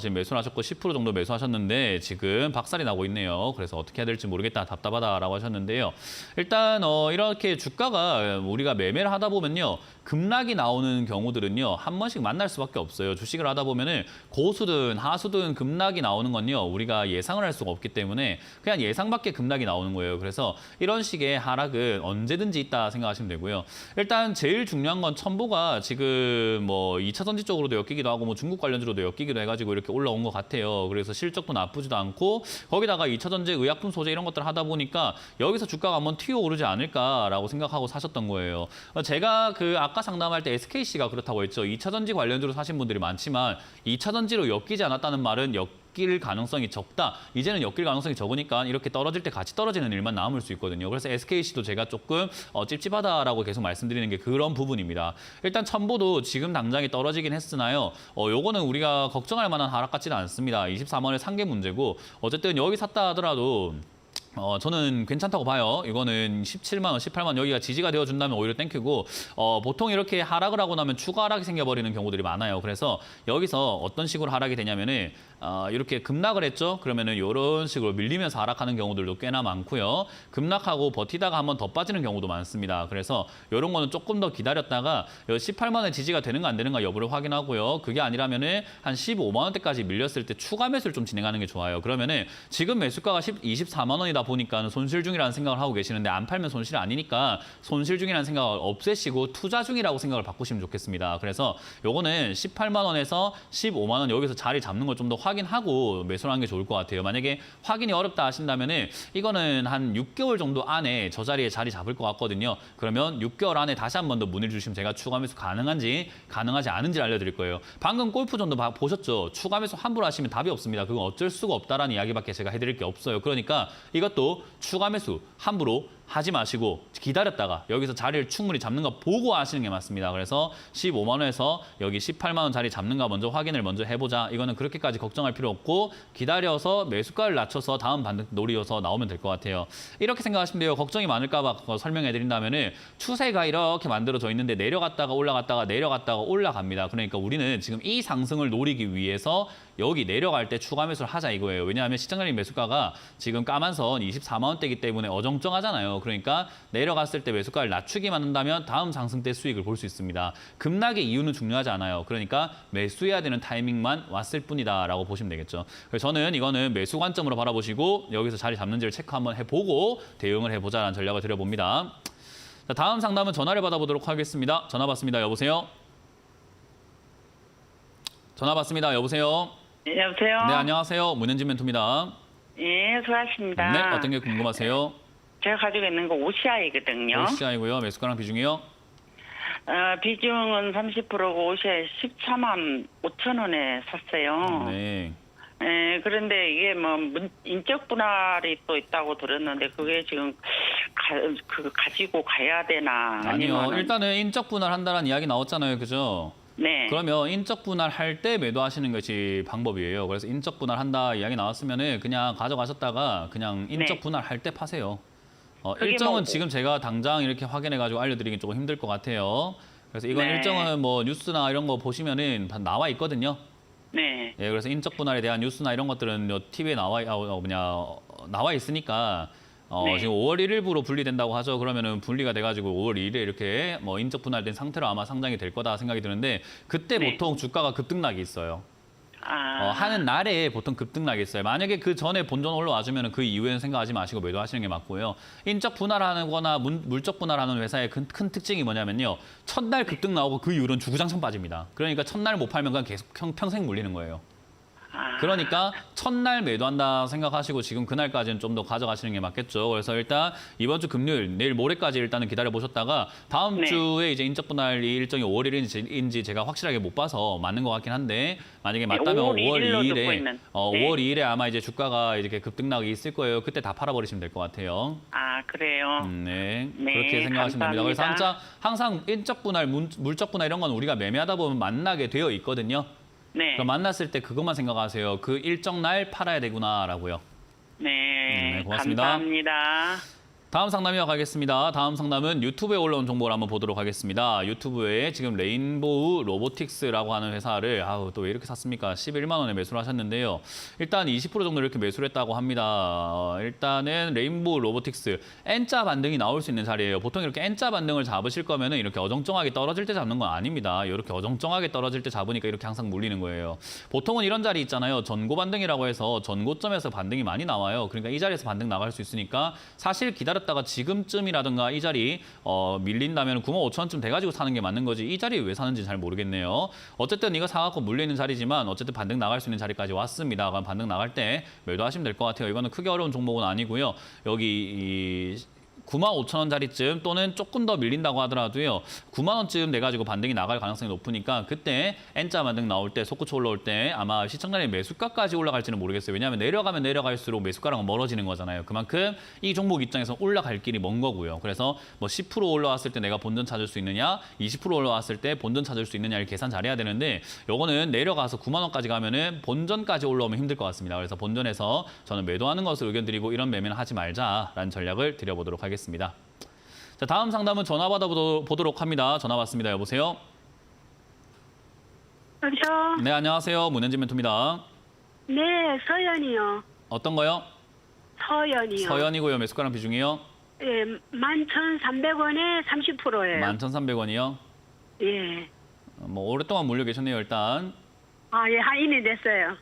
지금 매수를 하셨고 10% 정도 매수하셨는데 지금 박살이 나고 있네요. 그래서 어떻게 해야 될지 모르겠다, 답답하다라고 하셨는데요. 일단 이렇게 주가가 우리가 매매를 하다 보면요. 급락이 나오는 경우들은요. 한 번씩 만날 수밖에 없어요. 주식을 하다 보면은 고수든 하수든 급락이 나오는 건요. 우리가 예상을 할 수가 없기 때문에 그냥 예상 밖의 급락이 나오는 거예요. 그래서 이런 식의 하락은 언제든지 있다 생각하시면 되고요. 일단 제일 중요한 건 첨보가 지금 뭐 2차 전지 쪽으로도 엮이기도 하고 뭐 중국 관련주로도 엮이기도 해가지고 이렇게 올라온 것 같아요. 그래서 실적도 나쁘지도 않고 거기다가 2차 전지 의약품 소재 이런 것들 하다 보니까 여기서 주가가 한번 튀어오르지 않을까라고 생각하고 사셨던 거예요. 제가 그 아까 상담할 때 SKC가 그렇다고 했죠. 2차 전지 관련주로 사신 분들이 많지만 2차 전지로 엮이지 않았다는 말은 엮일 가능성이 적다. 이제는 엮일 가능성이 적으니까 이렇게 떨어질 때 같이 떨어지는 일만 남을 수 있거든요. 그래서 SKC도 제가 조금 찝찝하다라고 계속 말씀드리는 게 그런 부분입니다. 일단 첨보도 지금 당장에 떨어지긴 했으나요. 요거는 우리가 걱정할 만한 하락 같지는 않습니다. 24만 원에 산 게 문제고 어쨌든 여기 샀다 하더라도 저는 괜찮다고 봐요. 이거는 17만 원, 18만 원 여기가 지지가 되어준다면 오히려 땡큐고 보통 이렇게 하락을 하고 나면 추가 하락이 생겨버리는 경우들이 많아요. 그래서 여기서 어떤 식으로 하락이 되냐면은 이렇게 급락을 했죠. 그러면은 이런 식으로 밀리면서 하락하는 경우들도 꽤나 많고요. 급락하고 버티다가 한번 더 빠지는 경우도 많습니다. 그래서 이런 거는 조금 더 기다렸다가 18만 원의 지지가 되는가 안 되는가 여부를 확인하고요. 그게 아니라면은 한 15만 원대까지 밀렸을 때 추가 매수를 좀 진행하는 게 좋아요. 그러면은 지금 매수가가 24만 원이다 보니까 손실 중이라는 생각을 하고 계시는데 안 팔면 손실이 아니니까 손실 중이라는 생각을 없애시고 투자 중이라고 생각을 바꾸시면 좋겠습니다. 그래서 요거는 18만 원에서 15만 원 여기서 자리 잡는 걸 좀 더 확인하고 매수를 하는 게 좋을 것 같아요. 만약에 확인이 어렵다 하신다면은 이거는 한 6개월 정도 안에 저 자리에 자리 잡을 것 같거든요. 그러면 6개월 안에 다시 한 번 더 문의를 주시면 제가 추가 매수 가능한지 가능하지 않은지 알려드릴 거예요. 방금 골프존도 보셨죠? 추가 매수 함부로 하시면 답이 없습니다. 그건 어쩔 수가 없다라는 이야기밖에 제가 해드릴 게 없어요. 그러니까 이것도 추가 매수 함부로 하지 마시고 기다렸다가 여기서 자리를 충분히 잡는 거 보고 하시는 게 맞습니다. 그래서 15만 원에서 여기 18만 원 자리 잡는가 먼저 확인을 먼저 해보자. 이거는 그렇게까지 걱정할 필요 없고 기다려서 매수가를 낮춰서 다음 반등 노리어서 나오면 될 것 같아요. 이렇게 생각하시면 돼요. 걱정이 많을까 봐 설명해 드린다면은 추세가 이렇게 만들어져 있는데 내려갔다가 올라갔다가 내려갔다가 올라갑니다. 그러니까 우리는 지금 이 상승을 노리기 위해서 여기 내려갈 때 추가 매수를 하자 이거예요. 왜냐하면 시장적인 매수가가 지금 까만 선 24만 원대이기 때문에 어정쩡하잖아요. 그러니까 내려갔을 때 매수가를 낮추기만 한다면 다음 상승 때 수익을 볼 수 있습니다. 급락의 이유는 중요하지 않아요. 그러니까 매수해야 되는 타이밍만 왔을 뿐이다라고 보시면 되겠죠. 그래서 저는 이거는 매수 관점으로 바라보시고 여기서 자리 잡는지를 체크 한번 해보고 대응을 해보자라는 전략을 드려봅니다. 자, 다음 상담은 전화를 받아보도록 하겠습니다. 전화 받습니다. 여보세요? 전화 받습니다. 여보세요? 여보세요? 네, 안녕하세요. 문현진 멘토입니다. 예, 수고하십니다. 네, 어떤 게 궁금하세요? 제가 가지고 있는 거 OCI거든요. OCI고요. 매수가랑 비중이요? 비중은 30%고 OCI 14만 5천 원에 샀어요. 네. 예, 그런데 이게 뭐 인적 분할이 또 있다고 들었는데 그게 지금 가지고 가야 되나 아니요. 아니면 일단은 인적 분할한다는 이야기 나왔잖아요. 그죠? 네. 그러면 인적 분할할 때 매도하시는 것이 방법이에요. 그래서 인적 분할한다 이야기 나왔으면은 그냥 가져가셨다가 그냥 인적 네. 분할할 때 파세요. 그게 일정은 뭐- 지금 제가 당장 이렇게 확인해가지고 알려드리긴 조금 힘들 것 같아요. 그래서 이건 네. 일정은 뭐 뉴스나 이런 거 보시면은 다 나와 있거든요. 네. 예, 그래서 인적 분할에 대한 뉴스나 이런 것들은 TV에 나와 있으니까 네. 지금 5월 1일부로 분리된다고 하죠. 그러면은 분리가 돼가지고 5월 2일에 이렇게 뭐 인적 분할된 상태로 아마 상장이 될 거다 생각이 드는데 그때 네. 보통 주가가 급등락이 있어요. 아, 하는 날에 보통 급등락이 있어요. 만약에 그 전에 본전 올라와주면 그 이후에는 생각하지 마시고 매도하시는 게 맞고요. 인적 분할하는 거나 물적 분할하는 회사의 큰 특징이 뭐냐면요. 첫날 급등 나오고 그 이후로는 주구장창 빠집니다. 그러니까 첫날 못 팔면 그냥 계속 평생 물리는 거예요. 그러니까 첫날 매도한다 생각하시고 지금 그날까지는 좀 더 가져가시는 게 맞겠죠. 그래서 일단 이번 주 금요일, 내일 모레까지 일단은 기다려 보셨다가 다음 네. 주에 이제 인적 분할이 일정이 5월 1일인지 제가 확실하게 못 봐서 맞는 것 같긴 한데 만약에 맞다면 5월 5월 1일로 듣고 2일에 있는. 네. 5월 2일에 아마 이제 주가가 이렇게 급등락이 있을 거예요. 그때 다 팔아버리시면 될 것 같아요. 아, 그래요. 네, 네, 그렇게 생각하시면 됩니다. 그래서 감사합니다. 항상 인적 분할, 물적 분할 이런 건 우리가 매매하다 보면 만나게 되어 있거든요. 네. 그럼 만났을 때 그것만 생각하세요. 그 일정 날 팔아야 되구나라고요. 네. 고맙습니다. 감사합니다. 다음 상담 이어가겠습니다. 다음 상담은 유튜브에 올라온 정보를 한번 보도록 하겠습니다. 유튜브에 지금 레인보우 로보틱스라고 하는 회사를 또 왜 이렇게 샀습니까? 11만 원에 매수를 하셨는데요. 일단 20% 정도 이렇게 매수를 했다고 합니다. 일단은 레인보우 로보틱스 N자 반등이 나올 수 있는 자리예요. 보통 이렇게 N자 반등을 잡으실 거면 이렇게 어정쩡하게 떨어질 때 잡는 건 아닙니다. 이렇게 어정쩡하게 떨어질 때 잡으니까 이렇게 항상 물리는 거예요. 보통은 이런 자리 있잖아요. 전고 반등이라고 해서 전고점에서 반등이 많이 나와요. 그러니까 이 자리에서 반등 나갈 수 있으니까 사실 기다렸다가 지금쯤이라든가 이 자리 밀린다면 95,000원쯤 돼가지고 사는 게 맞는 거지 이 자리에 왜 사는지 잘 모르겠네요. 어쨌든 이거 사갖고 물리는 자리지만 어쨌든 반등 나갈 수 있는 자리까지 왔습니다. 그럼 반등 나갈 때 매도하시면 될 것 같아요. 이거는 크게 어려운 종목은 아니고요. 여기 95,000원짜리쯤 또는 조금 더 밀린다고 하더라도요. 9만 원쯤 돼가지고 반등이 나갈 가능성이 높으니까 그때 N자 반등 나올 때 솟구쳐 올라올 때 아마 시청자님 매수가까지 올라갈지는 모르겠어요. 왜냐하면 내려가면 내려갈수록 매수가랑은 멀어지는 거잖아요. 그만큼 이 종목 입장에서 올라갈 길이 먼 거고요. 그래서 뭐 10% 올라왔을 때 내가 본전 찾을 수 있느냐 20% 올라왔을 때 본전 찾을 수 있느냐를 계산 잘해야 되는데 요거는 내려가서 9만 원까지 가면은 본전까지 올라오면 힘들 것 같습니다. 그래서 본전에서 저는 매도하는 것을 의견 드리고 이런 매매는 하지 말자라는 전략을 드려보도록 하겠습니다. 자, 다음 상담은 전화 받아보도록 합니다. 전화 받습니다. 여보세요? 여보세요? 네, 안녕하세요. 문현진 멘토입니다. 네, 서연이요. 어떤 거요? 서연이요. 서연이고요. 매수가랑 비중이요? 예, 11,300원에 30%예요. 11,300원이요? 예. 뭐 오랫동안 몰려 계셨네요, 일단. 아, 예, 한 2년 됐어요.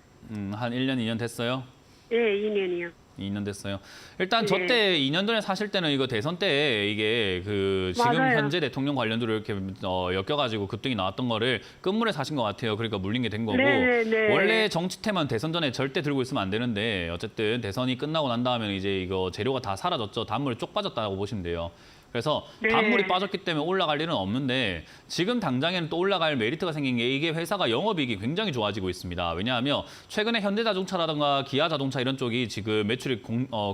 한 1년, 2년 됐어요? 예, 2년이요. 2년 됐어요. 일단 저 네. 때 2년 전에 사실 때는 이거 대선 때 이게 그 지금 맞아요. 현재 대통령 관련주로 이렇게 엮여가지고 급등이 나왔던 거를 끝물에 사신 것 같아요. 그러니까 물린 게 된 거고 네. 원래 정치템은 대선 전에 절대 들고 있으면 안 되는데 어쨌든 대선이 끝나고 난 다음에 이제 이거 재료가 다 사라졌죠. 단물이 쪽 빠졌다고 보시면 돼요. 그래서 네. 단물이 빠졌기 때문에 올라갈 일은 없는데 지금 당장에는 또 올라갈 메리트가 생긴 게 이게 회사가 영업이익이 굉장히 좋아지고 있습니다. 왜냐하면 최근에 현대자동차라든가 기아자동차 이런 쪽이 지금 매출이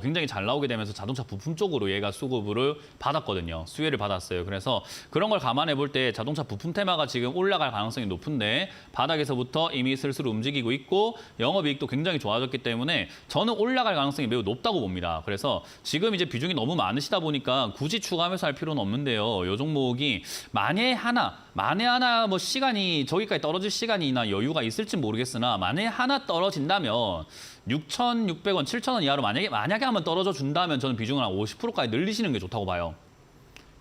굉장히 잘 나오게 되면서 자동차 부품 쪽으로 얘가 수급을 받았거든요. 수혜를 받았어요. 그래서 그런 걸 감안해 볼 때 자동차 부품 테마가 지금 올라갈 가능성이 높은데 바닥에서부터 이미 슬슬 움직이고 있고 영업이익도 굉장히 좋아졌기 때문에 저는 올라갈 가능성이 매우 높다고 봅니다. 그래서 지금 이제 비중이 너무 많으시다 보니까 굳이 추가하면서 할 필요는 없는데요. 이 종목이 만에 하나 뭐 시간이 저기까지 떨어질 시간이나 여유가 있을지 모르겠으나 만에 하나 떨어진다면 6,600원, 7,000원 이하로 만약에 한번 떨어져 준다면 저는 비중을 한 50%까지 늘리시는 게 좋다고 봐요.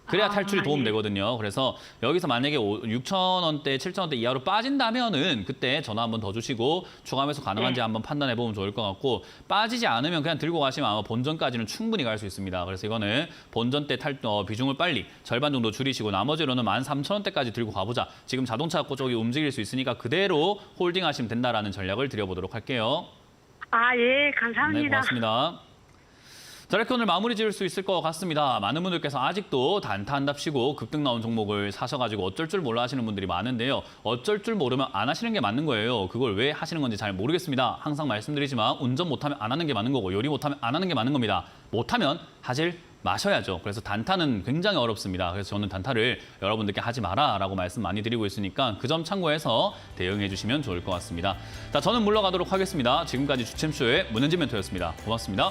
그래야 탈출이 도움되거든요. 그래서 여기서 만약에 6,000원대, 7,000원대 이하로 빠진다면은 그때 전화 한번 더 주시고 추가 매수 가능한지 한번 판단해 보면 좋을 것 같고 빠지지 않으면 그냥 들고 가시면 아마 본전까지는 충분히 갈 수 있습니다. 그래서 이거는 본전 때 비중을 빨리 절반 정도 줄이시고 나머지로는 13,000원대까지 들고 가보자. 지금 자동차 쪽이 움직일 수 있으니까 그대로 홀딩하시면 된다라는 전략을 드려보도록 할게요. 아, 예, 네, 감사합니다. 고맙습니다. 자, 이렇게 오늘 마무리 지을 수 있을 것 같습니다. 많은 분들께서 아직도 단타한답시고 급등 나온 종목을 사셔가지고 어쩔 줄 몰라 하시는 분들이 많은데요. 어쩔 줄 모르면 안 하시는 게 맞는 거예요. 그걸 왜 하시는 건지 잘 모르겠습니다. 항상 말씀드리지만 운전 못하면 안 하는 게 맞는 거고 요리 못하면 안 하는 게 맞는 겁니다. 못하면 하질 마셔야죠. 그래서 단타는 굉장히 어렵습니다. 그래서 저는 단타를 여러분들께 하지 마라라고 말씀 많이 드리고 있으니까 그 점 참고해서 대응해 주시면 좋을 것 같습니다. 자, 저는 물러가도록 하겠습니다. 지금까지 주챔쇼의 문현진 멘토였습니다. 고맙습니다.